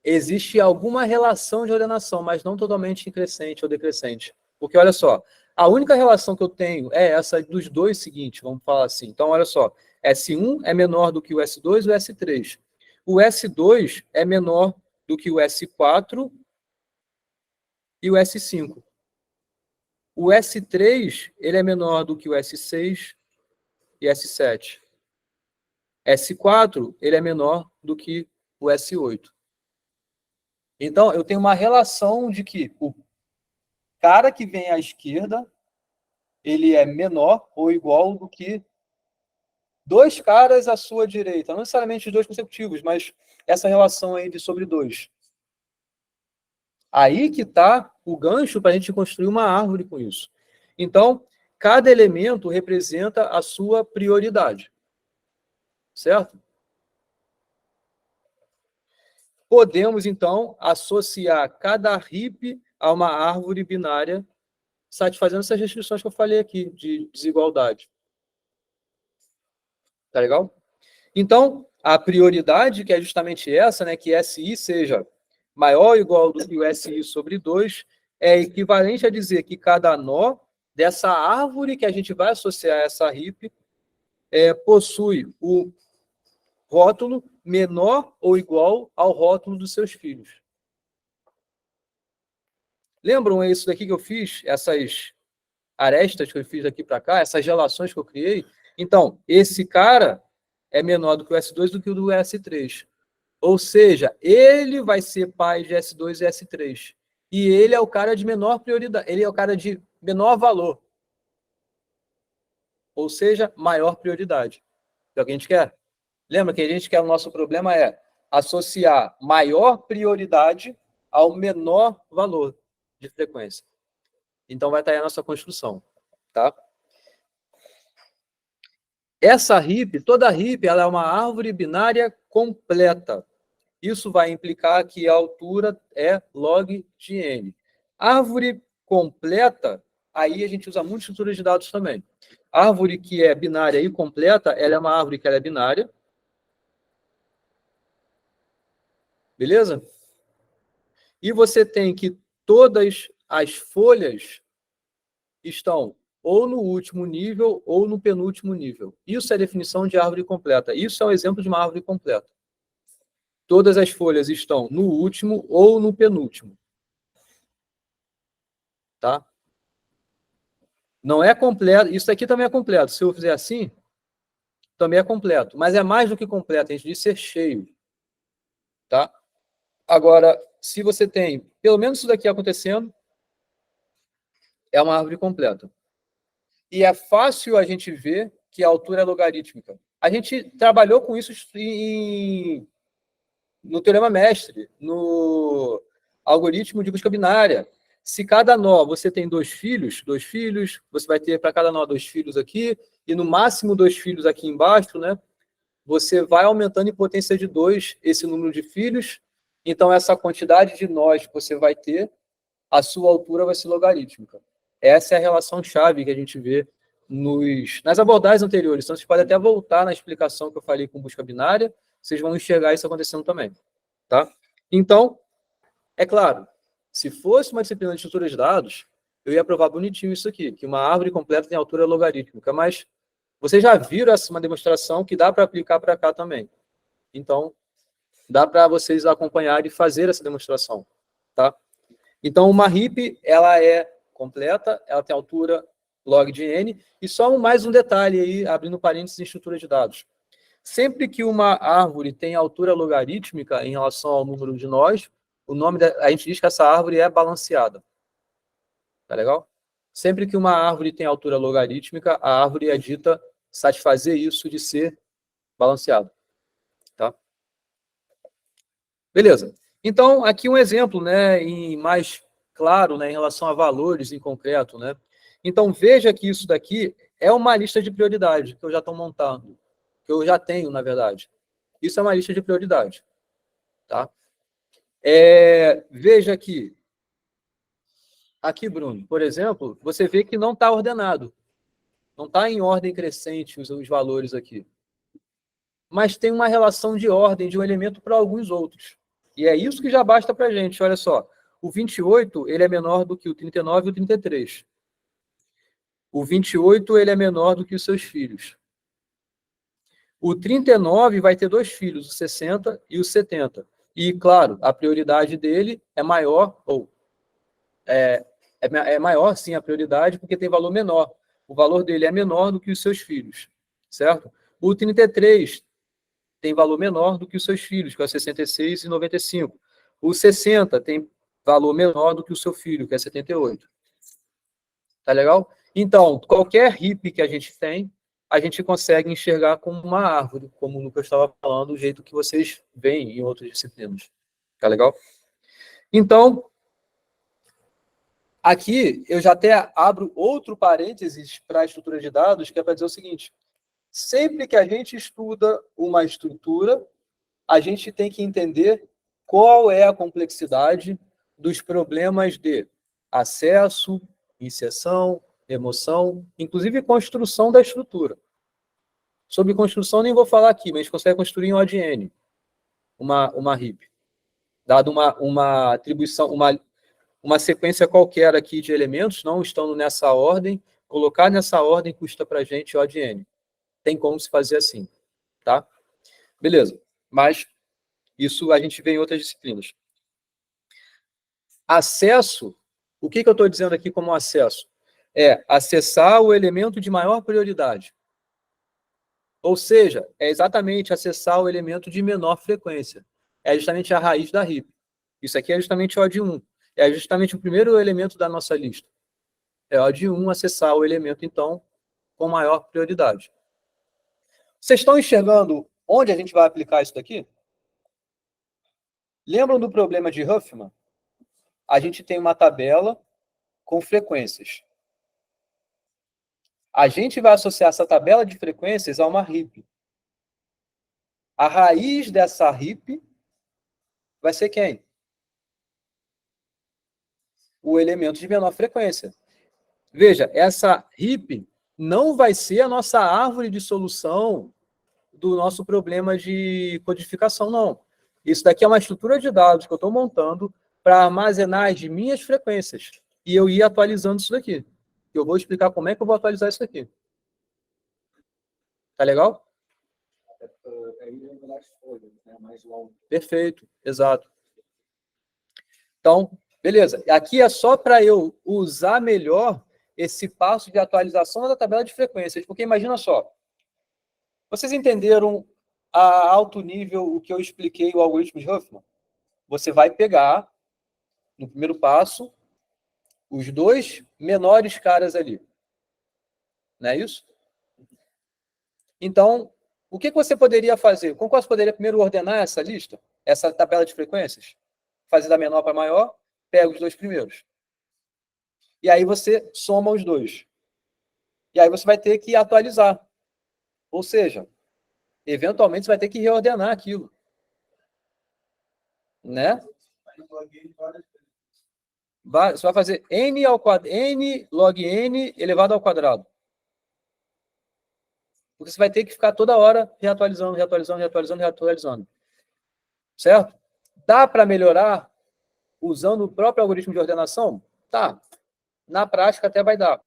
Existe alguma relação de ordenação, mas não totalmente crescente ou decrescente. Porque, olha só, a única relação que eu tenho é essa dos dois seguintes, vamos falar assim. Então, olha só, S1 é menor do que o S2 e o S3. O S2 é menor do que o S4 e o S5. O S3, ele é menor do que o S6 e S7. S4, ele é menor do que o S8. Então, eu tenho uma relação de que o cara que vem à esquerda, ele é menor ou igual do que dois caras à sua direita. Não necessariamente os dois consecutivos, mas essa relação aí de sobre dois. Aí que está o gancho para a gente construir uma árvore com isso. Então, cada elemento representa a sua prioridade. Certo? Podemos, então, associar cada heap a uma árvore binária, satisfazendo essas restrições que eu falei aqui, de desigualdade. Tá legal? Então, a prioridade, que é justamente essa, né, que SI seja maior ou igual do que o SI sobre 2, é equivalente a dizer que cada nó dessa árvore que a gente vai associar a essa heap possui o rótulo menor ou igual ao rótulo dos seus filhos. Lembram isso daqui que eu fiz? Essas arestas que eu fiz daqui para cá, essas relações que eu criei? Então, esse cara é menor do que o S2 do que o do S3. Ou seja, ele vai ser pai de S2 e S3. E ele é o cara de menor prioridade, ele é o cara de menor valor. Ou seja, maior prioridade. É o que a gente quer? Lembra que a gente quer, o nosso problema é associar maior prioridade ao menor valor de frequência. Então vai estar aí a nossa construção, tá? Essa heap, toda heap, ela é uma árvore binária completa. Isso vai implicar que a altura é log de n. Árvore completa, aí a gente usa muitas estruturas de dados também. Árvore que é binária e completa, ela é uma árvore que ela é binária. Beleza? E você tem que todas as folhas estão ou no último nível ou no penúltimo nível. Isso é a definição de árvore completa. Isso é um exemplo de uma árvore completa. Todas as folhas estão no último ou no penúltimo. Tá? Não é completo. Isso aqui também é completo. Se eu fizer assim, também é completo. Mas é mais do que completo. A gente diz ser cheio. Tá? Agora, se você tem pelo menos isso daqui acontecendo, é uma árvore completa. E é fácil a gente ver que a altura é logarítmica. A gente trabalhou com isso no teorema mestre, no algoritmo de busca binária. Se cada nó você tem dois filhos, você vai ter para cada nó 2 filhos aqui, e no máximo 2 filhos aqui embaixo, né? Você vai aumentando em potência de 2 esse número de filhos, então essa quantidade de nós que você vai ter, a sua altura vai ser logarítmica. Essa é a relação-chave que a gente vê nas abordagens anteriores. Então, vocês podem até voltar na explicação que eu falei com busca binária, vocês vão enxergar isso acontecendo também. Tá? Então, é claro, se fosse uma disciplina de estrutura de dados, eu ia provar bonitinho isso aqui, que uma árvore completa tem altura logarítmica, mas vocês já viram uma demonstração que dá para aplicar para cá também. Então, dá para vocês acompanharem e fazer essa demonstração. Tá? Então, uma heap, ela é completa, ela tem altura log de n, e só mais um detalhe aí, abrindo parênteses em estrutura de dados. Sempre que uma árvore tem altura logarítmica em relação ao número de nós, a gente diz que essa árvore é balanceada. Tá legal? Sempre que uma árvore tem altura logarítmica, a árvore é dita satisfazer isso de ser balanceada. Tá? Beleza. Então, aqui um exemplo, né, em mais claro, né, em relação a valores em concreto, né? Então, veja que isso daqui é uma lista de prioridade que eu já estou montando, que eu já tenho, na verdade. Isso é uma lista de prioridade, tá? Veja aqui, Bruno, por exemplo, você vê que não está ordenado, não está em ordem crescente os valores aqui, mas tem uma relação de ordem de um elemento para alguns outros. E é isso que já basta para a gente, olha só. O 28, ele é menor do que o 39 e o 33. O 28, ele é menor do que os seus filhos. O 39 vai ter dois filhos, o 60 e o 70. E, claro, a prioridade dele é maior, ou é maior, sim, a prioridade, porque tem valor menor. O valor dele é menor do que os seus filhos, certo? O 33 tem valor menor do que os seus filhos, que é 66 e 95. O 60 tem valor menor do que o seu filho, que é 78. Tá legal? Então, qualquer HIP que a gente tem, a gente consegue enxergar como uma árvore, como o Lucas estava falando, do jeito que vocês veem em outras disciplinas. Tá legal? Então, aqui eu já até abro outro parênteses para a estrutura de dados, que é para dizer o seguinte: sempre que a gente estuda uma estrutura, a gente tem que entender qual é a complexidade dos problemas de acesso, inserção, remoção, inclusive construção da estrutura. Sobre construção nem vou falar aqui, mas a gente consegue construir em ODN uma HIP. Dado uma atribuição, uma sequência qualquer aqui de elementos, não estando nessa ordem, colocar nessa ordem custa para a gente ODN. Tem como se fazer assim, tá? Beleza, mas isso a gente vê em outras disciplinas. Acesso, o que eu estou dizendo aqui como acesso? É acessar o elemento de maior prioridade. Ou seja, é exatamente acessar o elemento de menor frequência. É justamente a raiz da HIP. Isso aqui é justamente o OD1. É justamente o primeiro elemento da nossa lista. É o OD1 acessar o elemento, então, com maior prioridade. Vocês estão enxergando onde a gente vai aplicar isso daqui? Lembram do problema de Huffman? A gente tem uma tabela com frequências. A gente vai associar essa tabela de frequências a uma HIP. A raiz dessa HIP vai ser quem? O elemento de menor frequência. Veja, essa HIP não vai ser a nossa árvore de solução do nosso problema de codificação, não. Isso daqui é uma estrutura de dados que eu estou montando para armazenar as minhas frequências. E eu ir atualizando isso daqui. Eu vou explicar como é que eu vou atualizar isso daqui. Tá legal? Perfeito, exato. Então, beleza. Aqui é só para eu usar melhor esse passo de atualização da tabela de frequências. Porque imagina só. Vocês entenderam a alto nível o que eu expliquei, o algoritmo de Huffman? Você vai pegar, no primeiro passo, os dois menores caras ali. Não é isso? Então, o que você poderia fazer? Como você poderia primeiro ordenar essa lista, essa tabela de frequências? Fazer da menor para maior, pega os dois primeiros. E aí você soma os dois. E aí você vai ter que atualizar. Ou seja, eventualmente você vai ter que reordenar aquilo. Né? Você vai fazer n log n elevado ao quadrado. Porque você vai ter que ficar toda hora reatualizando. Certo? Dá para melhorar usando o próprio algoritmo de ordenação? Tá. Na prática até vai dar.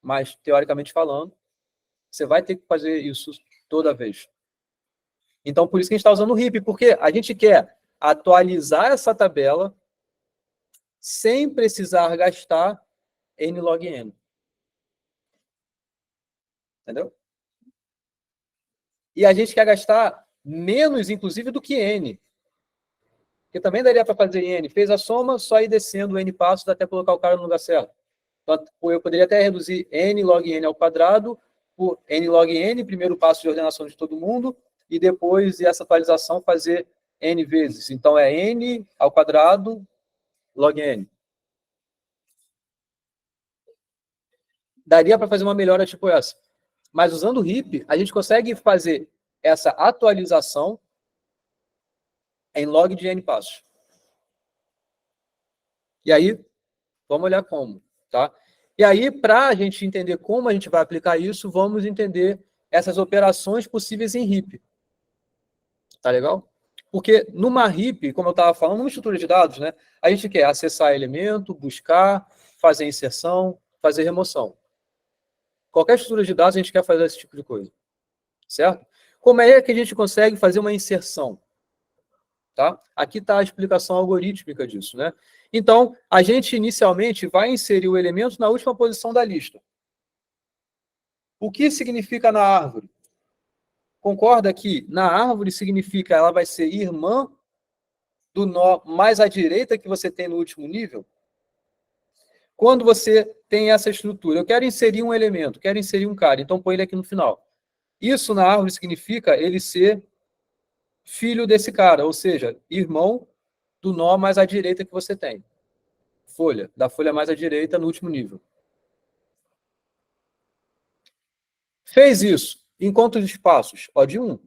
Mas, teoricamente falando, você vai ter que fazer isso toda vez. Então, por isso que a gente está usando o HIP, porque a gente quer atualizar essa tabela sem precisar gastar n log n. Entendeu? E a gente quer gastar menos, inclusive, do que n. Porque também daria para fazer n. Fez a soma, só ir descendo n passos até colocar o cara no lugar certo. Então, eu poderia até reduzir n log n ao quadrado por n log n, primeiro passo de ordenação de todo mundo, e depois essa atualização fazer n vezes. Então, é n ao quadrado log n. Daria para fazer uma melhora tipo essa. Mas usando o RIP, a gente consegue fazer essa atualização em log de n passos. E aí, vamos olhar como, tá? E aí, para a gente entender como a gente vai aplicar isso, vamos entender essas operações possíveis em RIP. Tá legal? Porque numa RIP, como eu estava falando, numa estrutura de dados, né, a gente quer acessar elemento, buscar, fazer inserção, fazer remoção. Qualquer estrutura de dados a gente quer fazer esse tipo de coisa. Certo? Como é que a gente consegue fazer uma inserção? Tá? Aqui está a explicação algorítmica disso, né? Então, a gente inicialmente vai inserir o elemento na última posição da lista. O que significa na árvore? Concorda que na árvore significa ela vai ser irmã do nó mais à direita que você tem no último nível? Quando você tem essa estrutura, eu quero inserir um elemento, quero inserir um cara, então põe ele aqui no final. Isso na árvore significa ele ser filho desse cara, ou seja, irmão do nó mais à direita que você tem. Folha, da folha mais à direita no último nível. Fez isso. Em quantos passos? Ó, de 1.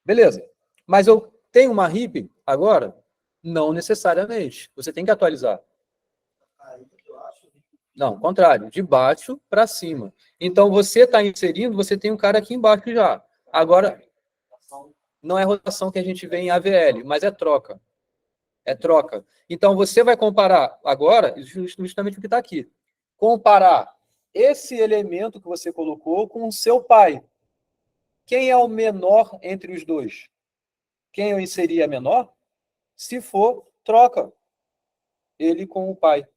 Beleza. Mas eu tenho uma RIP agora? Não necessariamente. Você tem que atualizar. Não, contrário. De baixo para cima. Então, você está inserindo, você tem um cara aqui embaixo já. Agora, não é rotação que a gente vê em AVL, mas é troca. É troca. Então, você vai comparar agora, justamente o que está aqui. Comparar esse elemento que você colocou com o seu pai. Quem é o menor entre os dois? Quem eu inseri é menor? Se for, troca ele com o pai.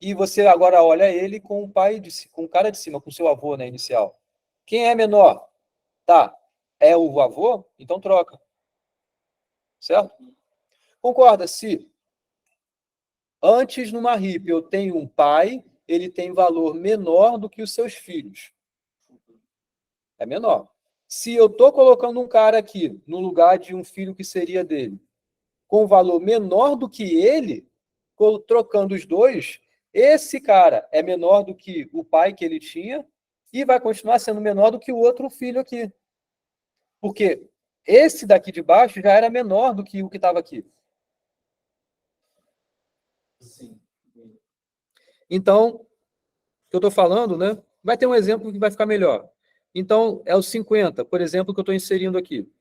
E você agora olha ele com o pai, com o cara de cima, com o seu avô, né, inicial. Quem é menor? Tá. É o avô? Então troca. Certo? Concorda? Se antes, numa RIP, eu tenho um pai, ele tem valor menor do que os seus filhos. É menor. Se eu estou colocando um cara aqui, no lugar de um filho que seria dele, com valor menor do que ele, trocando os dois, esse cara é menor do que o pai que ele tinha e vai continuar sendo menor do que o outro filho aqui. Porque esse daqui de baixo já era menor do que o que estava aqui. Sim. Então, o que eu estou falando, né? Vai ter um exemplo que vai ficar melhor. Então, é o 50, por exemplo, que eu estou inserindo aqui.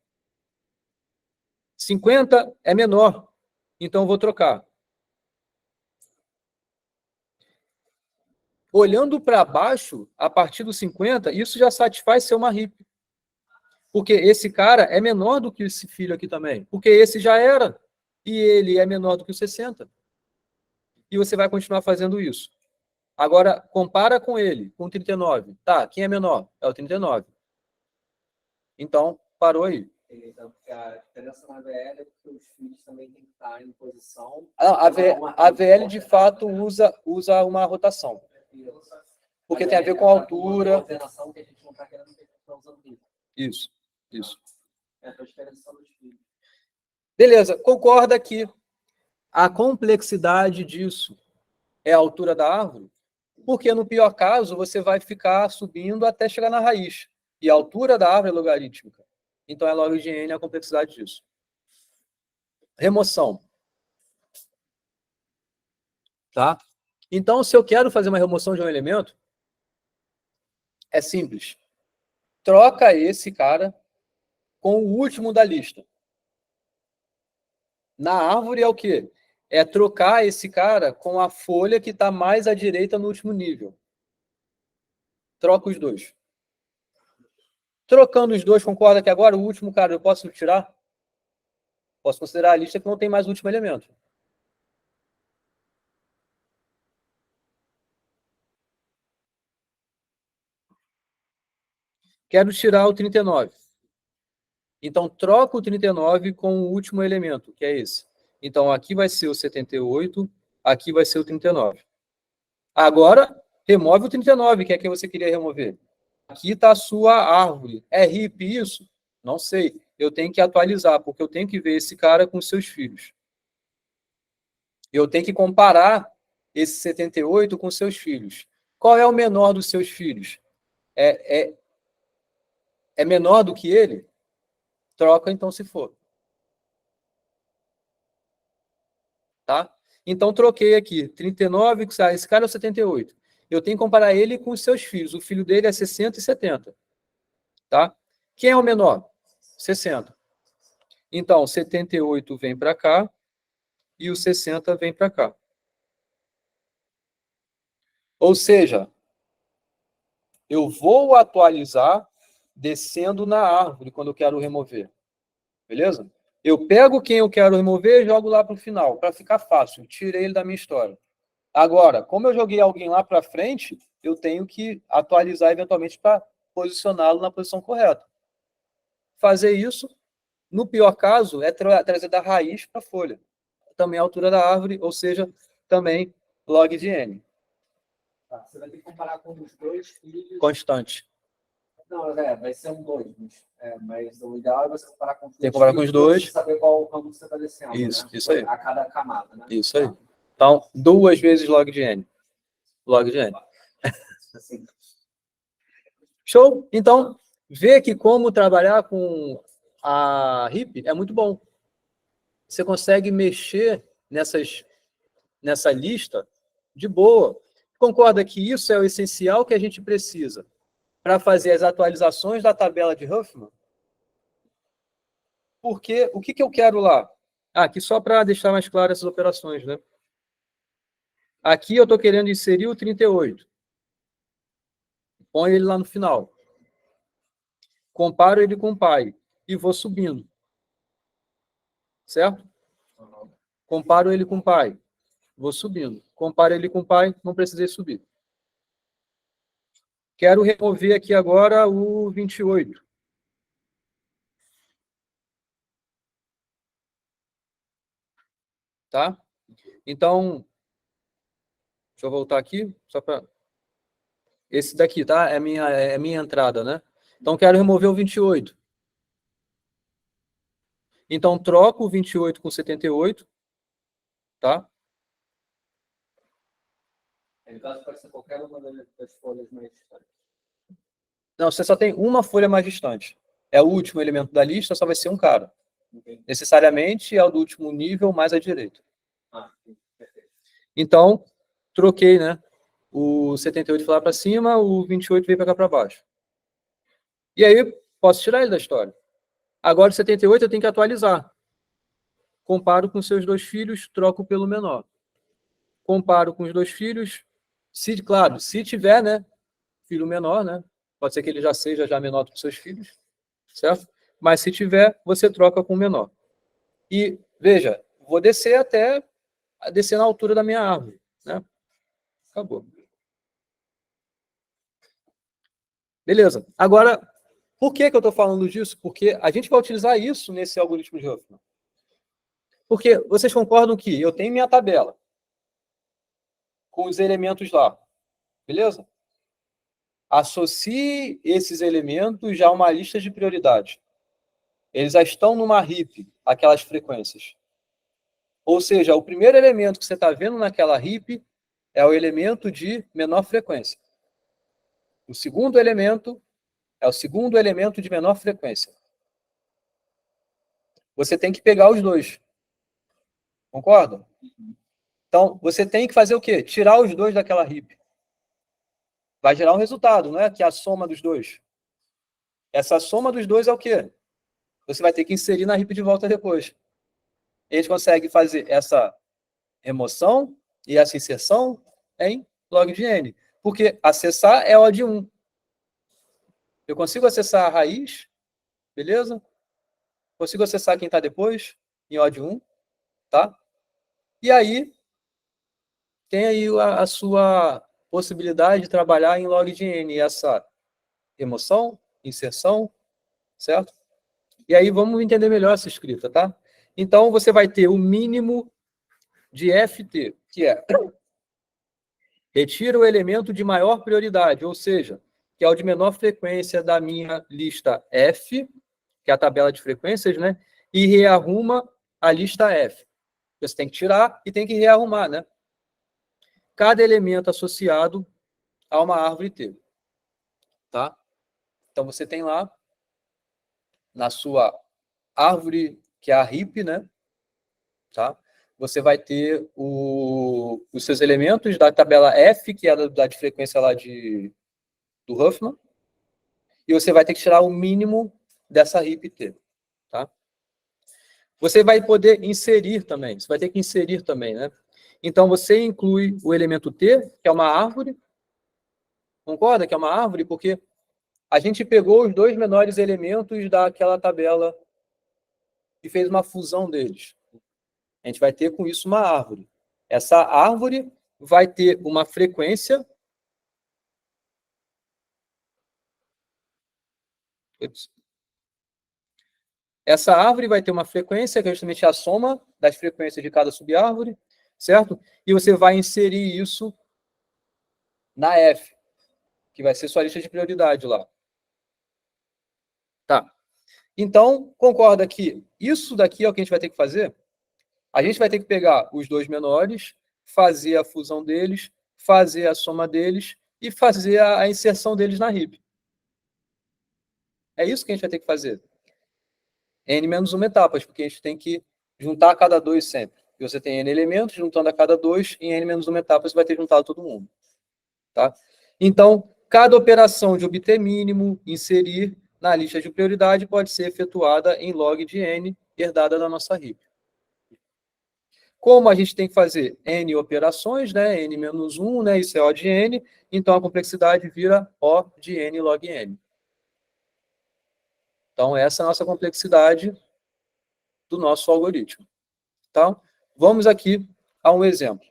50 é menor, então eu vou trocar. Olhando para baixo, a partir do 50, isso já satisfaz ser uma RIP. Porque esse cara é menor do que esse filho aqui também. Porque esse já era. E ele é menor do que o 60. E você vai continuar fazendo isso. Agora, compara com ele, com o 39. Tá, quem é menor? É o 39. Então, parou aí. Então, porque a diferença na VL é que os filhos também têm que estar em posição. A VL, de fato, usa uma rotação. Porque tem a ver com a altura. A ordenação que a gente não está querendo que a gente está usando isso. Isso. É a diferença dos filhos. Beleza, concorda que a complexidade disso é a altura da árvore? Porque, no pior caso, você vai ficar subindo até chegar na raiz. E a altura da árvore é logarítmica. Então, é log de n a complexidade disso. Remoção. Tá? Então, se eu quero fazer uma remoção de um elemento, é simples. Troca esse cara com o último da lista. Na árvore é o quê? É trocar esse cara com a folha que está mais à direita no último nível. Troca os dois. Trocando os dois, concorda que agora o último cara eu posso tirar? Posso considerar a lista que não tem mais o último elemento. Quero tirar o 39. Então, troco o 39 com o último elemento, que é esse. Então, aqui vai ser o 78, aqui vai ser o 39. Agora, remove o 39, que você queria remover. Aqui está a sua árvore. É RIP isso? Não sei. eu tenho que atualizar, porque eu tenho que ver esse cara com seus filhos. Eu tenho que comparar esse 78 com seus filhos. Qual é o menor dos seus filhos? É menor do que ele? Troca, então, se for. Tá? Então, troquei aqui. 39, esse cara é o 78. Eu tenho que comparar ele com os seus filhos. O filho dele é 60 e 70. Tá? Quem é o menor? 60. Então, 78 vem para cá e o 60 vem para cá. Ou seja, eu vou atualizar descendo na árvore quando eu quero remover. Beleza? Eu pego quem eu quero remover e jogo lá para o final, para ficar fácil. Tirei ele da minha história. Agora, como eu joguei alguém lá para frente, eu tenho que atualizar eventualmente para posicioná-lo na posição correta. Fazer isso, no pior caso, é trazer da raiz para a folha. Também a altura da árvore, ou seja, também log de n. Tá, você vai ter que comparar com os dois filhos. Constante. Não, vai ser um 2. Mas o ideal é você comparar com os dois. Tem que comparar com os dois. Para saber qual ramo você está descendo. Isso, né? isso aí. A cada camada, né? Isso aí. Então, 2 vezes log de n. Log de n. Assim. Show? Então, vê que como trabalhar com a HIP é muito bom. Você consegue mexer nessa lista de boa. Concorda que isso é o essencial que a gente precisa para fazer as atualizações da tabela de Huffman? Porque o que eu quero lá? Aqui só para deixar mais claro essas operações, né? Aqui eu estou querendo inserir o 38. Põe ele lá no final. Comparo ele com o pai. E vou subindo. Certo? Comparo ele com o pai. Vou subindo. Comparo ele com o pai, não precisei subir. Quero remover aqui agora o 28. Tá? Então, deixa eu voltar aqui, só para... Esse daqui, tá? É minha entrada, né? Então, quero remover o 28. Então, troco o 28 com 78, tá? No caso, pode ser qualquer uma das folhas mais distantes. Não, você só tem uma folha mais distante. É o último elemento da lista, só vai ser um cara. Okay. Necessariamente é o do último nível mais à direita. Perfeito. Então, troquei, né? O 78 foi lá para cima, o 28 veio para cá para baixo. E aí, posso tirar ele da história. Agora, o 78 eu tenho que atualizar. Comparo com seus dois filhos, troco pelo menor. Comparo com os dois filhos, claro, se tiver, né? Filho menor, né? Pode ser que ele já seja menor do que seus filhos, certo? Mas se tiver, você troca com o menor. E, veja, vou descer até descer na altura da minha árvore, né? Acabou. Beleza. Agora, por que eu estou falando disso? Porque a gente vai utilizar isso nesse algoritmo de Huffman. Porque vocês concordam que eu tenho minha tabela com os elementos lá, beleza? Associe esses elementos já a uma lista de prioridade. Eles já estão numa heap, aquelas frequências. Ou seja, o primeiro elemento que você está vendo naquela heap é o elemento de menor frequência. O segundo elemento é o segundo elemento de menor frequência. Você tem que pegar os dois. Concorda? Então, você tem que fazer o quê? Tirar os dois daquela heap. Vai gerar um resultado, não é? Que é a soma dos dois. Essa soma dos dois é o quê? Você vai ter que inserir na heap de volta depois. E a gente consegue fazer essa remoção e essa inserção em log de n. Porque acessar é O de 1. Eu consigo acessar a raiz, beleza? Consigo acessar quem está depois, em O de 1, tá? E aí, tem aí a sua possibilidade de trabalhar em log de n, essa remoção, inserção, certo? E aí, vamos entender melhor essa escrita, tá? Então, você vai ter o mínimo de FT, que é retira o elemento de maior prioridade, ou seja, que é o de menor frequência da minha lista F, que é a tabela de frequências, né? E rearruma a lista F. Você tem que tirar e tem que rearrumar, né? Cada elemento associado a uma árvore T. Tá? Então, você tem lá, na sua árvore, que é a heap, né? Tá? Você vai ter os seus elementos da tabela F, que é da de frequência lá do Huffman, e você vai ter que tirar o mínimo dessa heap T. Tá? Você vai poder inserir também, você vai ter que inserir também, né? Então, você inclui o elemento T, que é uma árvore, concorda que é uma árvore? Porque a gente pegou os dois menores elementos daquela tabela e fez uma fusão deles. A gente vai ter com isso uma árvore. Essa árvore vai ter uma frequência. Essa árvore vai ter uma frequência, que é justamente a soma das frequências de cada subárvore, certo? E você vai inserir isso na F, que vai ser sua lista de prioridade lá. Tá. Então, concorda que isso daqui é o que a gente vai ter que fazer? A gente vai ter que pegar os dois menores, fazer a fusão deles, fazer a soma deles e fazer a inserção deles na heap. É isso que a gente vai ter que fazer. N menos uma etapas, porque a gente tem que juntar a cada dois sempre. E você tem N elementos, juntando a cada dois, em N menos uma etapa você vai ter juntado todo mundo. Tá? Então, cada operação de obter mínimo, inserir na lista de prioridade pode ser efetuada em log de N, herdada da nossa heap. Como a gente tem que fazer N operações, né? N menos 1, né? Isso é O de N, então a complexidade vira O de N log N. Então, essa é a nossa complexidade do nosso algoritmo. Então, vamos aqui a um exemplo.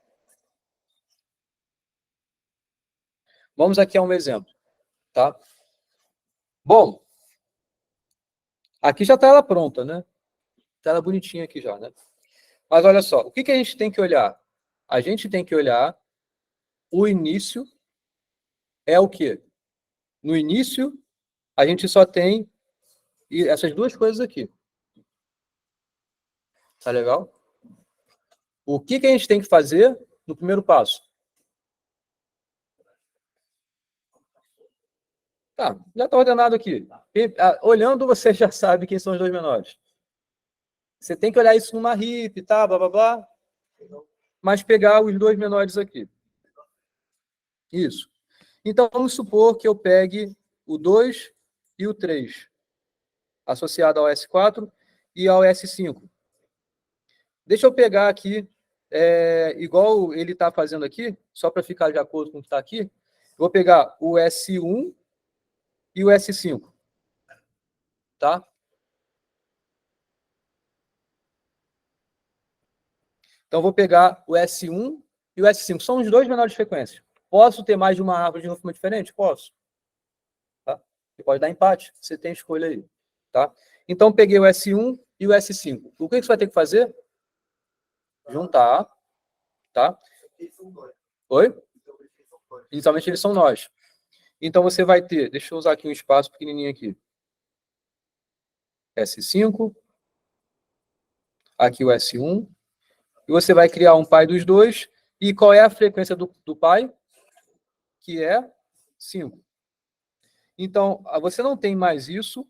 Vamos aqui a um exemplo. Tá? Bom, aqui já está ela pronta, né? Está ela bonitinha aqui já, né? Mas olha só, o que a gente tem que olhar? A gente tem que olhar o início é o quê? No início, a gente só tem essas duas coisas aqui. Tá legal? O que a gente tem que fazer no primeiro passo? Tá, já está ordenado aqui. Olhando, você já sabe quem são os dois menores. Você tem que olhar isso numa heap, tá, blá, blá, blá. Mas pegar os dois menores aqui. Isso. Então, vamos supor que eu pegue o 2 e o 3, associado ao S4 e ao S5. Deixa eu pegar aqui, igual ele está fazendo aqui, só para ficar de acordo com o que está aqui, vou pegar o S1 e o S5. Tá? Então, vou pegar o S1 e o S5. São os dois menores de frequência. Posso ter mais de uma árvore de Huffman diferente? Posso. Tá? Você pode dar empate, você tem escolha aí. Tá? Então, peguei o S1 e o S5. O que você vai ter que fazer? Juntar. Tá? Oi? Inicialmente eles são nós. Então, você vai ter... Deixa eu usar aqui um espaço pequenininho aqui. S5. Aqui o S1. E você vai criar um pai dos dois. E qual é a frequência do pai? Que é 5. Então, você não tem mais isso,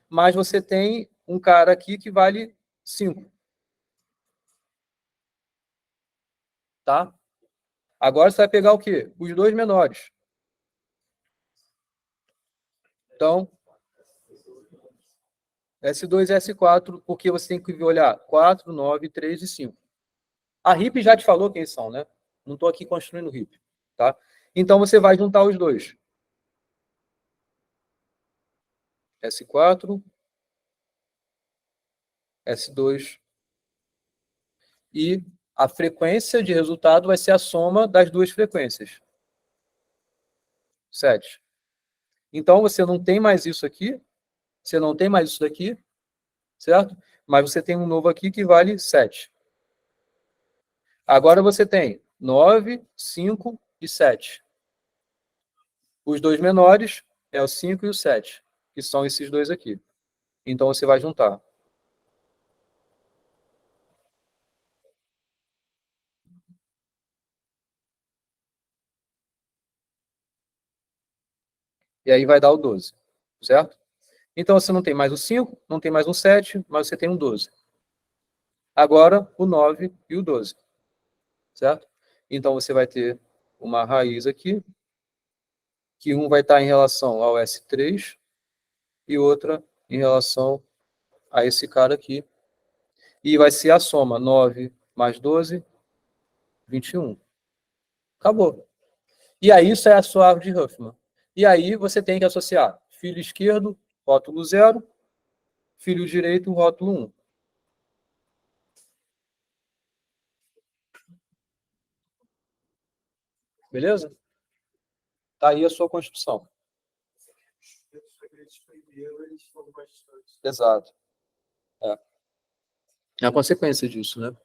mas você tem um cara aqui que vale 5. Tá? Agora você vai pegar o quê? Os dois menores. Então, S2 e S4, porque você tem que olhar 4, 9, 3 e 5. A heap já te falou quem são, né? Não estou aqui construindo heap. Tá? Então, você vai juntar os dois. S4, S2. E a frequência de resultado vai ser a soma das duas frequências. 7. Então, você não tem mais isso aqui, você não tem mais isso daqui, certo? Mas você tem um novo aqui que vale 7. Agora você tem 9, 5 e 7. Os dois menores é o 5 e o 7. que são esses dois aqui. Então, você vai juntar. E aí vai dar o 12, certo? Então, você não tem mais o 5, não tem mais um 7, mas você tem um 12. Agora, o 9 e o 12, certo? Então, você vai ter uma raiz aqui, que um vai estar em relação ao S3 e outra em relação a esse cara aqui. E vai ser a soma 9 mais 12, 21. Acabou. E aí, isso é a sua árvore de Huffman. E aí, você tem que associar filho esquerdo, rótulo 0, filho direito, rótulo 1. Beleza? Tá aí a sua construção. Exato. É a consequência disso, né?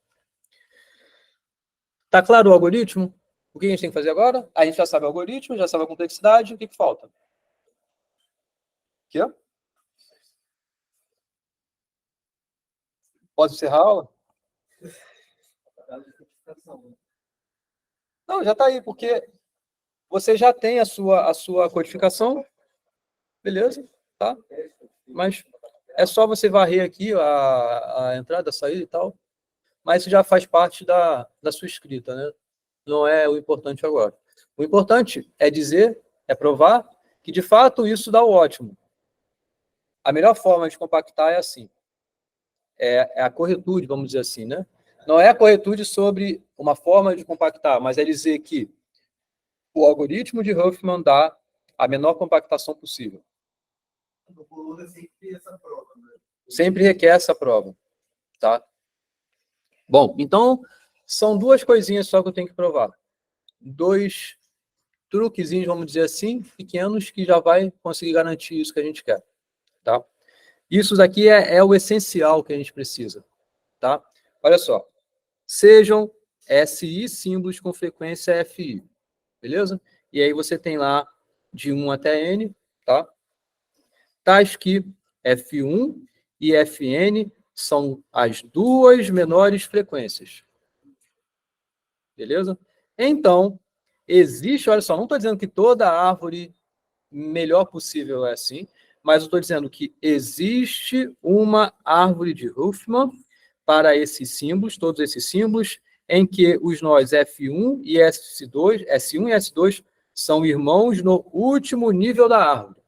Tá claro o algoritmo? O que a gente tem que fazer agora? A gente já sabe o algoritmo, já sabe a complexidade, o que que falta? Aqui, ó. Pode encerrar a aula? Não, já está aí, porque você já tem a sua codificação, beleza? Tá? Mas é só você varrer aqui a entrada, a saída e tal. Mas isso já faz parte da sua escrita, né? Não é o importante agora. O importante é dizer, é provar que, de fato, isso dá o ótimo. A melhor forma de compactar é assim. É a corretude, vamos dizer assim, né? Não é a corretude sobre uma forma de compactar, mas é dizer que o algoritmo de Huffman dá a menor compactação possível. No Coluna sempre essa prova, né? Sempre requer essa prova, tá? Bom, então, são duas coisinhas só que eu tenho que provar. Dois truquezinhos, vamos dizer assim, pequenos, que já vai conseguir garantir isso que a gente quer, tá? Isso daqui é o essencial que a gente precisa, tá? Olha só. Sejam SI símbolos com frequência FI, beleza? E aí você tem lá de 1 até N, tá? Tais que F1 e Fn são as duas menores frequências. Beleza? Então, existe, olha só, não estou dizendo que toda árvore melhor possível é assim, mas eu estou dizendo que existe uma árvore de Huffman para esses símbolos, todos esses símbolos, em que os nós F1 e S2, S1 e S2 são irmãos no último nível da árvore.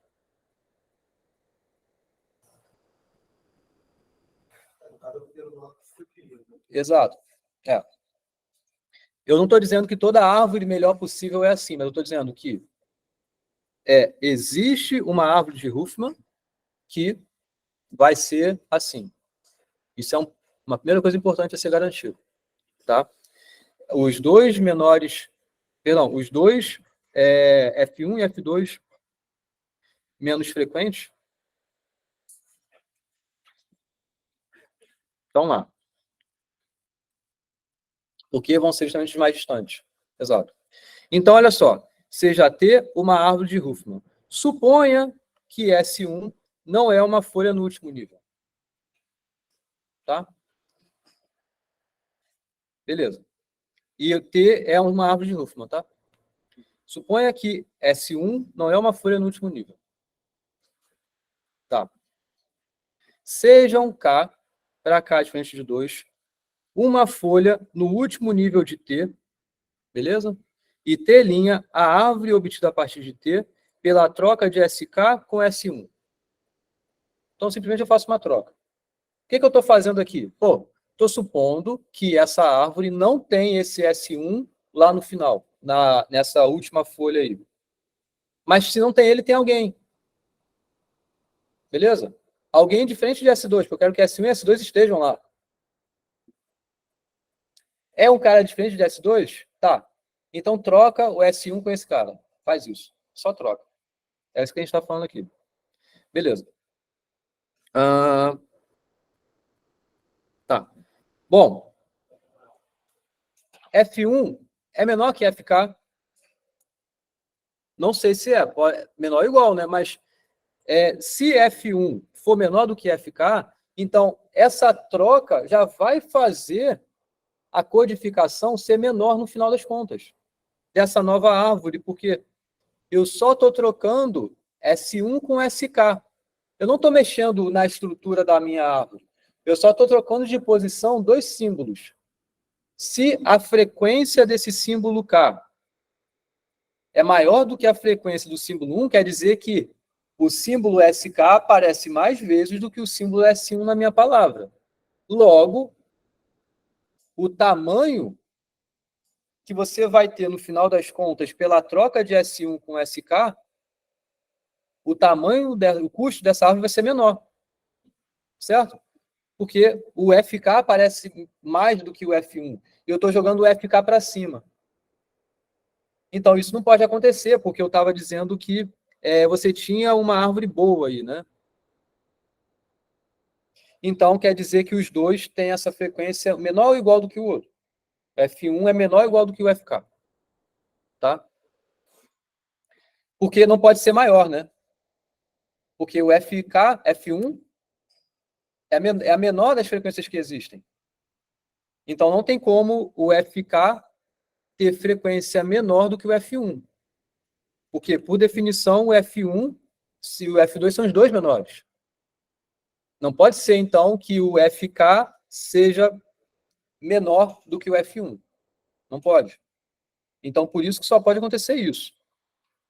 Exato. É. Eu não estou dizendo que toda árvore melhor possível é assim, mas eu estou dizendo que existe uma árvore de Huffman que vai ser assim. Isso é uma primeira coisa importante a ser garantido, tá? Os dois menores, perdão, os dois F1 e F2 menos frequentes estão lá. Porque vão ser justamente os mais distantes. Exato. Então, olha só. Você já tem uma árvore de Huffman. Suponha que S1 não é uma folha no último nível. Tá? Beleza. E o T é uma árvore de Huffman, tá? Suponha que S1 não é uma folha no último nível. Tá. Sejam K, para K diferente de 2, uma folha no último nível de T, beleza? E T', a árvore obtida a partir de T, pela troca de SK com S1. Então, simplesmente eu faço uma troca. O que eu estou fazendo aqui? Pô, estou supondo que essa árvore não tem esse S1 lá no final, nessa última folha aí. Mas se não tem ele, tem alguém. Beleza? Alguém diferente de S2, porque eu quero que S1 e S2 estejam lá. É um cara diferente de S2? Tá. Então troca o S1 com esse cara. Faz isso. Só troca. É isso que a gente está falando aqui. Beleza. Tá. Bom. F1 é menor que FK. Não sei se é. Menor ou igual, né? Mas se F1 for menor do que FK, então essa troca já vai fazer a codificação ser menor no final das contas, dessa nova árvore, porque eu só estou trocando S1 com SK. Eu não estou mexendo na estrutura da minha árvore. Eu só estou trocando de posição 2 símbolos. Se a frequência desse símbolo K é maior do que a frequência do símbolo 1, quer dizer que o símbolo SK aparece mais vezes do que o símbolo S1 na minha palavra. Logo, o tamanho que você vai ter no final das contas pela troca de S1 com SK, o custo dessa árvore vai ser menor. Certo? Porque o FK aparece mais do que o F1. E eu estou jogando o FK para cima. Então, isso não pode acontecer, porque eu estava dizendo que você tinha uma árvore boa aí, né? Então, quer dizer que os dois têm essa frequência menor ou igual do que o outro. F1 é menor ou igual do que o FK. Tá? Porque não pode ser maior, né? Porque o FK, F1, é a menor das frequências que existem. Então, não tem como o FK ter frequência menor do que o F1. Porque, por definição, o F1 e o F2 são os dois menores. Não pode ser, então, que o FK seja menor do que o F1. Não pode. Então, por isso que só pode acontecer isso.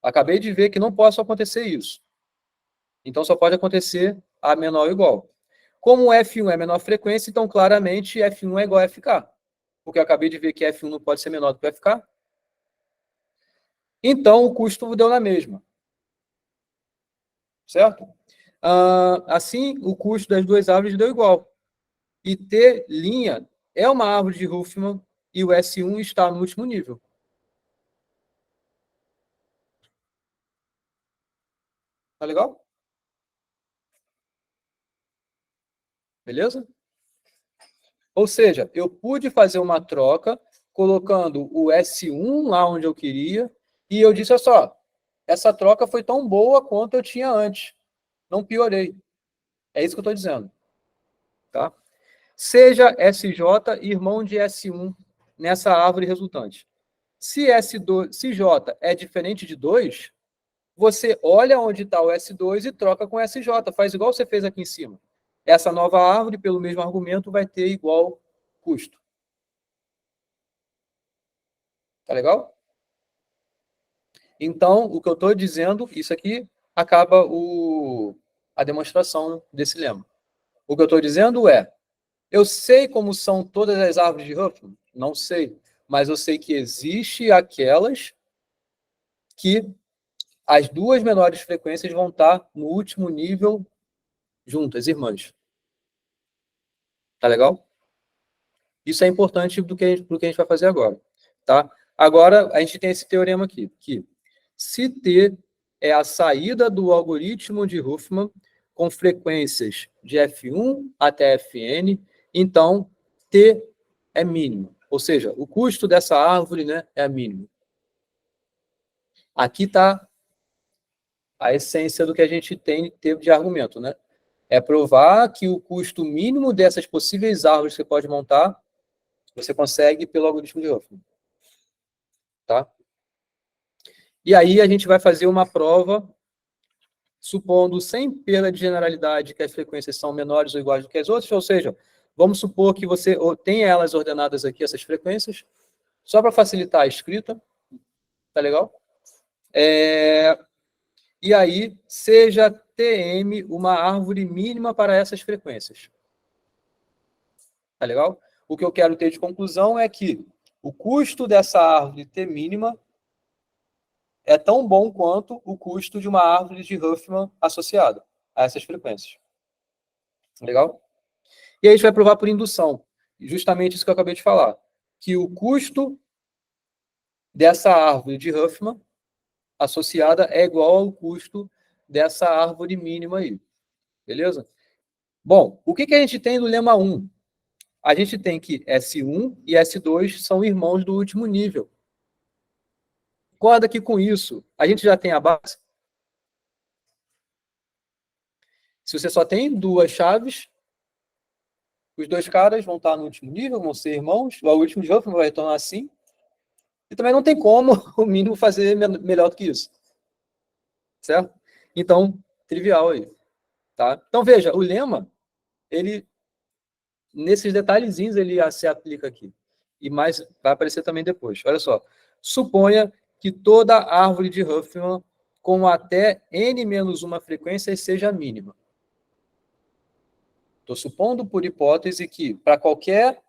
Acabei de ver que não pode acontecer isso. Então, só pode acontecer a menor ou igual. Como o F1 é menor frequência, então, claramente, F1 é igual a FK. Porque eu acabei de ver que F1 não pode ser menor do que o FK. Então, o custo deu na mesma. Certo? Assim, o custo das duas árvores deu igual. E T' é uma árvore de Huffman e o S1 está no último nível. Tá legal? Beleza? Ou seja, eu pude fazer uma troca colocando o S1 lá onde eu queria e eu disse, olha só, essa troca foi tão boa quanto eu tinha antes. Não piorei. É isso que eu estou dizendo. Tá? Seja SJ irmão de S1 nessa árvore resultante. Se J é diferente de 2, você olha onde está o S2 e troca com SJ. Faz igual você fez aqui em cima. Essa nova árvore, pelo mesmo argumento, vai ter igual custo. Tá legal? Então, o que eu estou dizendo, isso aqui acaba a demonstração desse lema. O que eu estou dizendo é, eu sei como são todas as árvores de Huffman? Não sei. Mas eu sei que existe aquelas que as duas menores frequências vão estar no último nível juntas, irmãs. Tá legal? Isso é importante do que a gente vai fazer agora. Tá? Agora, a gente tem esse teorema aqui, que se T é a saída do algoritmo de Huffman com frequências de F1 até Fn, então T é mínimo. Ou seja, o custo dessa árvore, né, é mínimo. Aqui está a essência do que a gente teve de argumento, né? É provar que o custo mínimo dessas possíveis árvores que você pode montar, você consegue pelo algoritmo de Huffman. Tá? E aí a gente vai fazer uma prova, supondo, sem perda de generalidade, que as frequências são menores ou iguais do que as outras, ou seja, vamos supor que você tenha elas ordenadas aqui, essas frequências, só para facilitar a escrita, tá legal? E aí, seja Tm uma árvore mínima para essas frequências. Tá legal? O que eu quero ter de conclusão é que o custo dessa árvore T mínima é tão bom quanto o custo de uma árvore de Huffman associada a essas frequências. Legal? E aí a gente vai provar por indução. Justamente isso que eu acabei de falar. Que o custo dessa árvore de Huffman associada é igual ao custo dessa árvore mínima aí. Beleza? Bom, o que a gente tem no lema 1? A gente tem que S1 e S2 são irmãos do último nível. Concorda que com isso a gente já tem a base? Se você só tem duas chaves, os dois caras vão estar no último nível, vão ser irmãos, o algoritmo de Huffman vai retornar assim, e também não tem como o mínimo fazer melhor do que isso. Certo? Então, trivial aí. Tá? Então, veja, o lema, ele, nesses detalhezinhos, ele se aplica aqui. E mais vai aparecer também depois. Olha só. Suponha que toda árvore de Huffman com até n-1 frequência seja mínima. Estou supondo, por hipótese, que para qualquer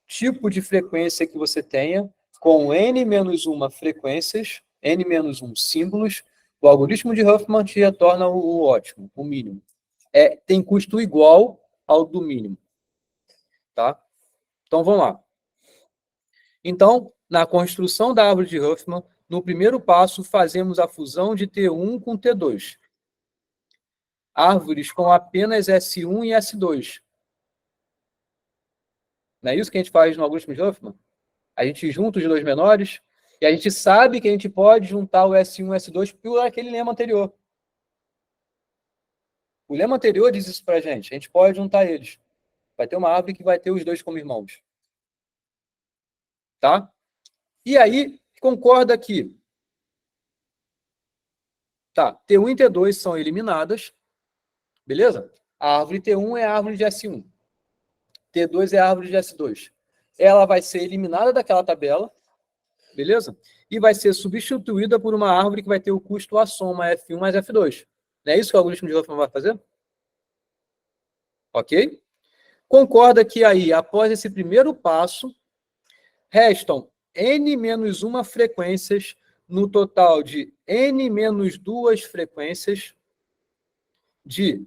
tipo de frequência que você tenha, com n-1 frequências, n-1 símbolos, o algoritmo de Huffman te retorna o ótimo, o mínimo. Tem custo igual ao do mínimo. Tá? Então, vamos lá. Então, na construção da árvore de Huffman, no primeiro passo, fazemos a fusão de T1 com T2. Árvores com apenas S1 e S2. Não é isso que a gente faz no algoritmo de Huffman? A gente junta os dois menores e a gente sabe que a gente pode juntar o S1 e o S2 por aquele lema anterior. O lema anterior diz isso para a gente pode juntar eles. Vai ter uma árvore que vai ter os dois como irmãos. Tá? E aí, concorda que T1 e T2 são eliminadas, beleza? A árvore T1 é a árvore de S1. T2 é a árvore de S2. Ela vai ser eliminada daquela tabela, beleza? E vai ser substituída por uma árvore que vai ter o custo a soma F1 mais F2. Não é isso que o algoritmo de Huffman vai fazer? Ok? Concorda que aí, após esse primeiro passo, restam n-1 frequências no total de n-2 frequências de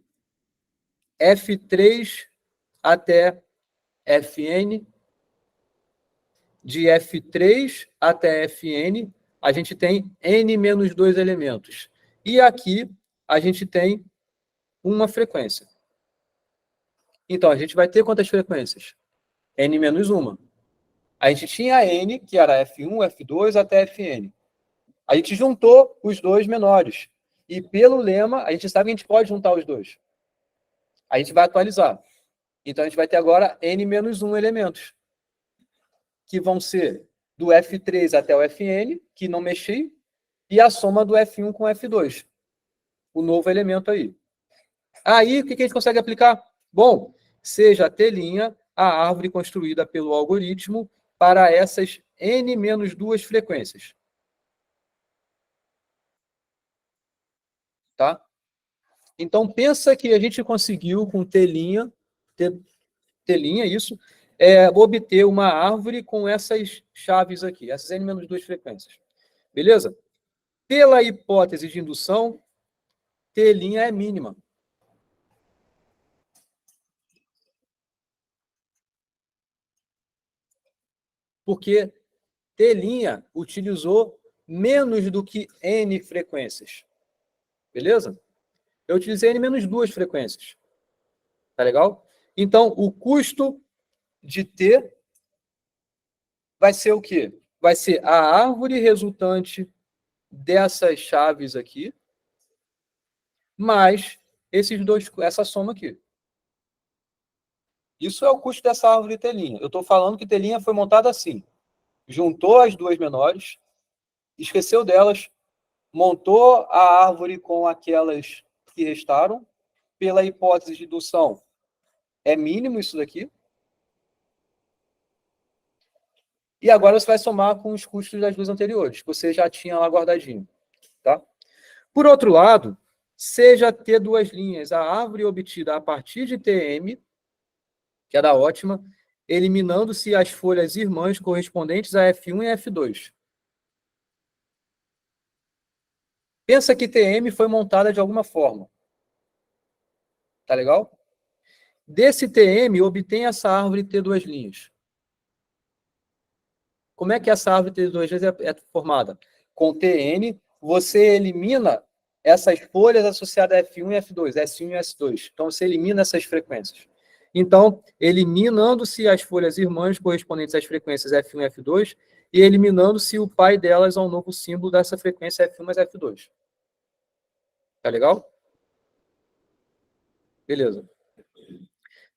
F3 até Fn, de F3 até Fn, a gente tem n-2 elementos. E aqui a gente tem uma frequência. Então, a gente vai ter quantas frequências? n-1. A gente tinha n, que era F1, F2 até Fn. A gente juntou os dois menores. E pelo lema, a gente sabe que a gente pode juntar os dois. A gente vai atualizar. Então, a gente vai ter agora n-1 elementos, que vão ser do F3 até o Fn, que não mexi, e a soma do F1 com o F2. O novo elemento aí. Aí, o que a gente consegue aplicar? Bom, seja T' a árvore construída pelo algoritmo para essas n-2 frequências. Tá? Então, pensa que a gente conseguiu com T', isso, obter uma árvore com essas chaves aqui, essas n-2 frequências. Beleza? Pela hipótese de indução, T' é mínima. Porque T' utilizou menos do que n frequências. Beleza? Eu utilizei n-2 frequências. Tá legal? Então, o custo de T vai ser o quê? Vai ser a árvore resultante dessas chaves aqui, mais essa soma aqui. Isso é o custo dessa árvore T'. Eu estou falando que T' foi montada assim. Juntou as duas menores, esqueceu delas, montou a árvore com aquelas que restaram, pela hipótese de indução, é mínimo isso daqui. E agora você vai somar com os custos das duas anteriores, que você já tinha lá guardadinho. Tá? Por outro lado, seja T duas linhas, a árvore obtida a partir de Tm, que é da ótima, eliminando-se as folhas irmãs correspondentes a F1 e F2. Pensa que Tm foi montada de alguma forma. Tá legal? Desse Tm, obtém essa árvore T duas linhas. Como é que essa árvore T duas linhas é formada? Com Tn, você elimina essas folhas associadas a F1 e F2, S1 e S2. Então, você elimina essas frequências. Então, eliminando-se as folhas irmãs correspondentes às frequências F1 e F2 e eliminando-se o pai delas ao novo símbolo dessa frequência F1 mais F2. Tá legal? Beleza.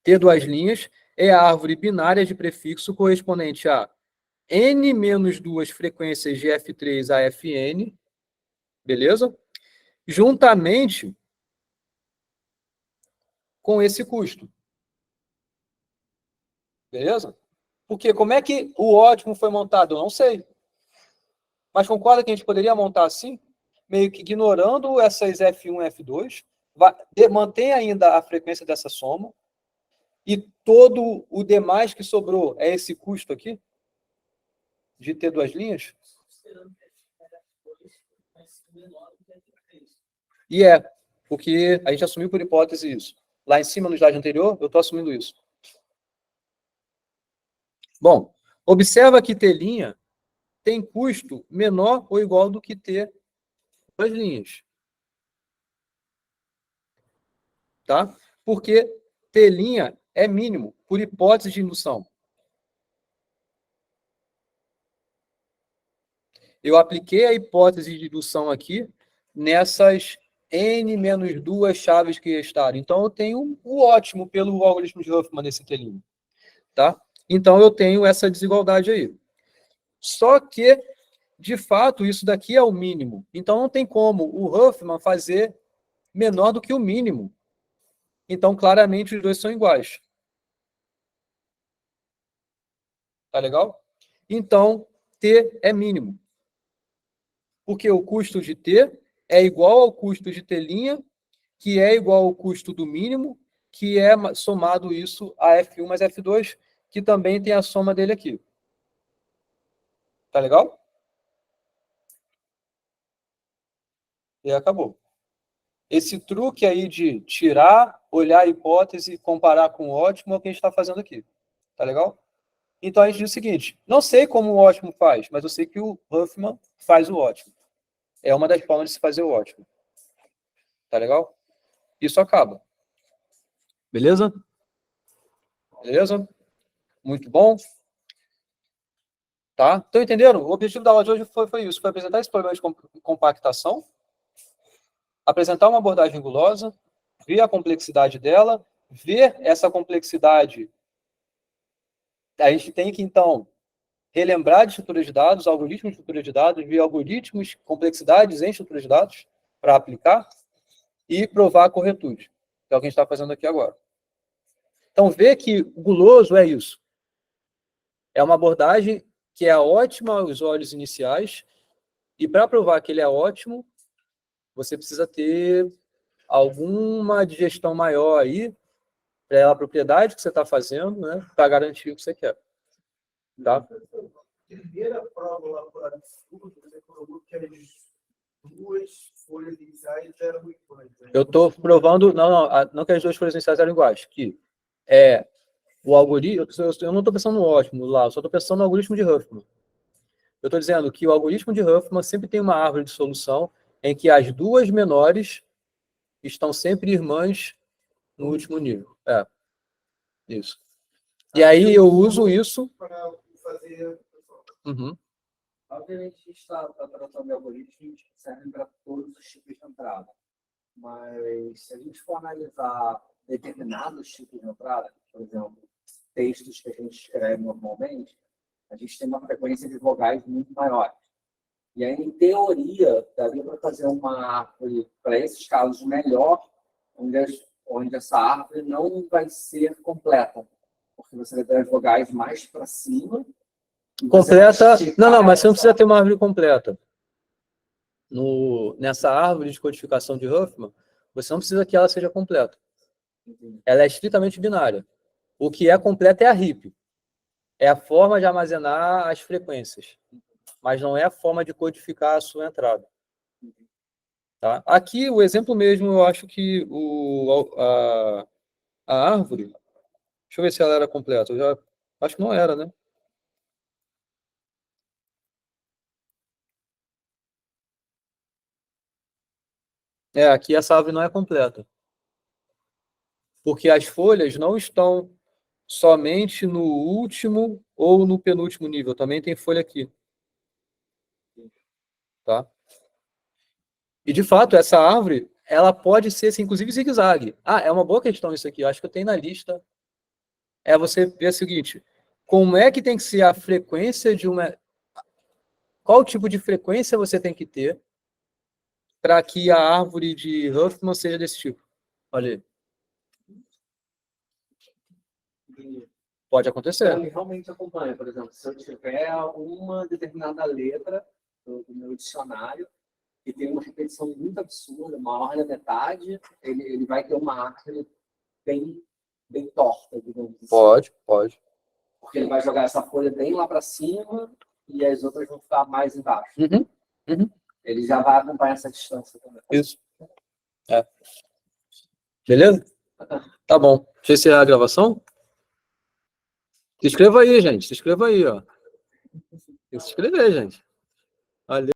Ter duas linhas é a árvore binária de prefixo correspondente a n menos duas frequências de F3 a Fn, beleza? Juntamente com esse custo. Beleza? Porque como é que o ótimo foi montado? Eu não sei. Mas concorda que a gente poderia montar assim? Meio que ignorando essas F1 e F2, mantém ainda a frequência dessa soma, e todo o demais que sobrou é esse custo aqui, de ter duas linhas? E porque a gente assumiu por hipótese isso. Lá em cima, no slide anterior, eu estou assumindo isso. Bom, observa que T' tem custo menor ou igual do que T duas linhas. Tá? Porque T' é mínimo, por hipótese de indução. Eu apliquei a hipótese de indução aqui nessas n menos duas chaves que restaram. Então, eu tenho o ótimo pelo algoritmo de Huffman nesse T'. Tá? Então, eu tenho essa desigualdade aí. Só que, de fato, isso daqui é o mínimo. Então, não tem como o Huffman fazer menor do que o mínimo. Então, claramente, os dois são iguais. Tá legal? Então, T é mínimo. Porque o custo de T é igual ao custo de T', que é igual ao custo do mínimo, que é somado isso a F1 mais F2, que também tem a soma dele aqui. Tá legal? E acabou. Esse truque aí de tirar, olhar a hipótese e comparar com o ótimo é o que a gente está fazendo aqui. Tá legal? Então a gente diz o seguinte, não sei como o ótimo faz, mas eu sei que o Huffman faz o ótimo. É uma das formas de se fazer o ótimo. Tá legal? Isso acaba. Beleza? Beleza? Muito bom. Tá? Estão entendendo? O objetivo da aula de hoje foi isso. Foi apresentar esse problema de compactação, apresentar uma abordagem gulosa, ver a complexidade dela, ver essa complexidade. A gente tem que, então, relembrar de estrutura de dados, algoritmos de estrutura de dados, ver algoritmos, complexidades em estrutura de dados para aplicar e provar a corretude. Que é o que a gente está fazendo aqui agora. Então, ver que o guloso é isso. É uma abordagem que é ótima aos olhos iniciais, e para provar que ele é ótimo, você precisa ter alguma digestão maior aí para a propriedade que você está fazendo, né, para garantir o que você quer. Tá? Primeira prova lá de estudo, você provou que as duas folhas iniciais eram iguais. Né? Eu estou provando, não que as duas folhas iniciais eram iguais, que o algoritmo, eu não estou pensando no ótimo lá, eu só estou pensando no algoritmo de Huffman. Eu estou dizendo que o algoritmo de Huffman sempre tem uma árvore de solução em que as duas menores estão sempre irmãs no último nível. Isso. E aí eu uso isso para fazer. Uhum. Obviamente, a gente está tratando de algoritmos que servem para todos os tipos de entrada. Mas, se a gente for analisar determinados tipos de entrada, por exemplo, textos que a gente escreve normalmente, a gente tem uma frequência de vogais muito maior. E aí, em teoria, daria para fazer uma árvore, para esses casos, melhor, onde essa árvore não vai ser completa. Porque você vai ter as vogais mais para cima. Completa. Não, mas você não precisa ter uma árvore completa. Nessa árvore de codificação de Huffman, você não precisa que ela seja completa. Ela é estritamente binária. O que é completa é a RIP. É a forma de armazenar as frequências. Mas não é a forma de codificar a sua entrada. Tá? Aqui, o exemplo mesmo, eu acho que a árvore... Deixa eu ver se ela era completa. Eu já acho que não era, né? Aqui essa árvore não é completa. Porque as folhas não estão somente no último ou no penúltimo nível. Também tem folha aqui. Tá? E, de fato, essa árvore ela pode ser, assim, inclusive, zigue-zague. Ah, é uma boa questão isso aqui. Eu acho que eu tenho na lista. É você ver o seguinte, como é que tem que ser a frequência de uma... Qual tipo de frequência você tem que ter para que a árvore de Huffman seja desse tipo? Olha aí. Pode acontecer. Então, ele realmente acompanha, por exemplo, se eu tiver uma determinada letra do meu dicionário que tem uma repetição muito absurda, maior da metade, ele vai ter uma árvore bem torta, digamos assim. Pode. Porque ele vai jogar essa folha bem lá para cima e as outras vão ficar mais embaixo. Uhum. Ele já vai acompanhar essa distância também. Isso. É. Beleza? Tá bom. Deixa eu encerrar a gravação. Se inscreva aí, gente. Se inscreva aí, ó. Tem que se inscrever, gente. Valeu.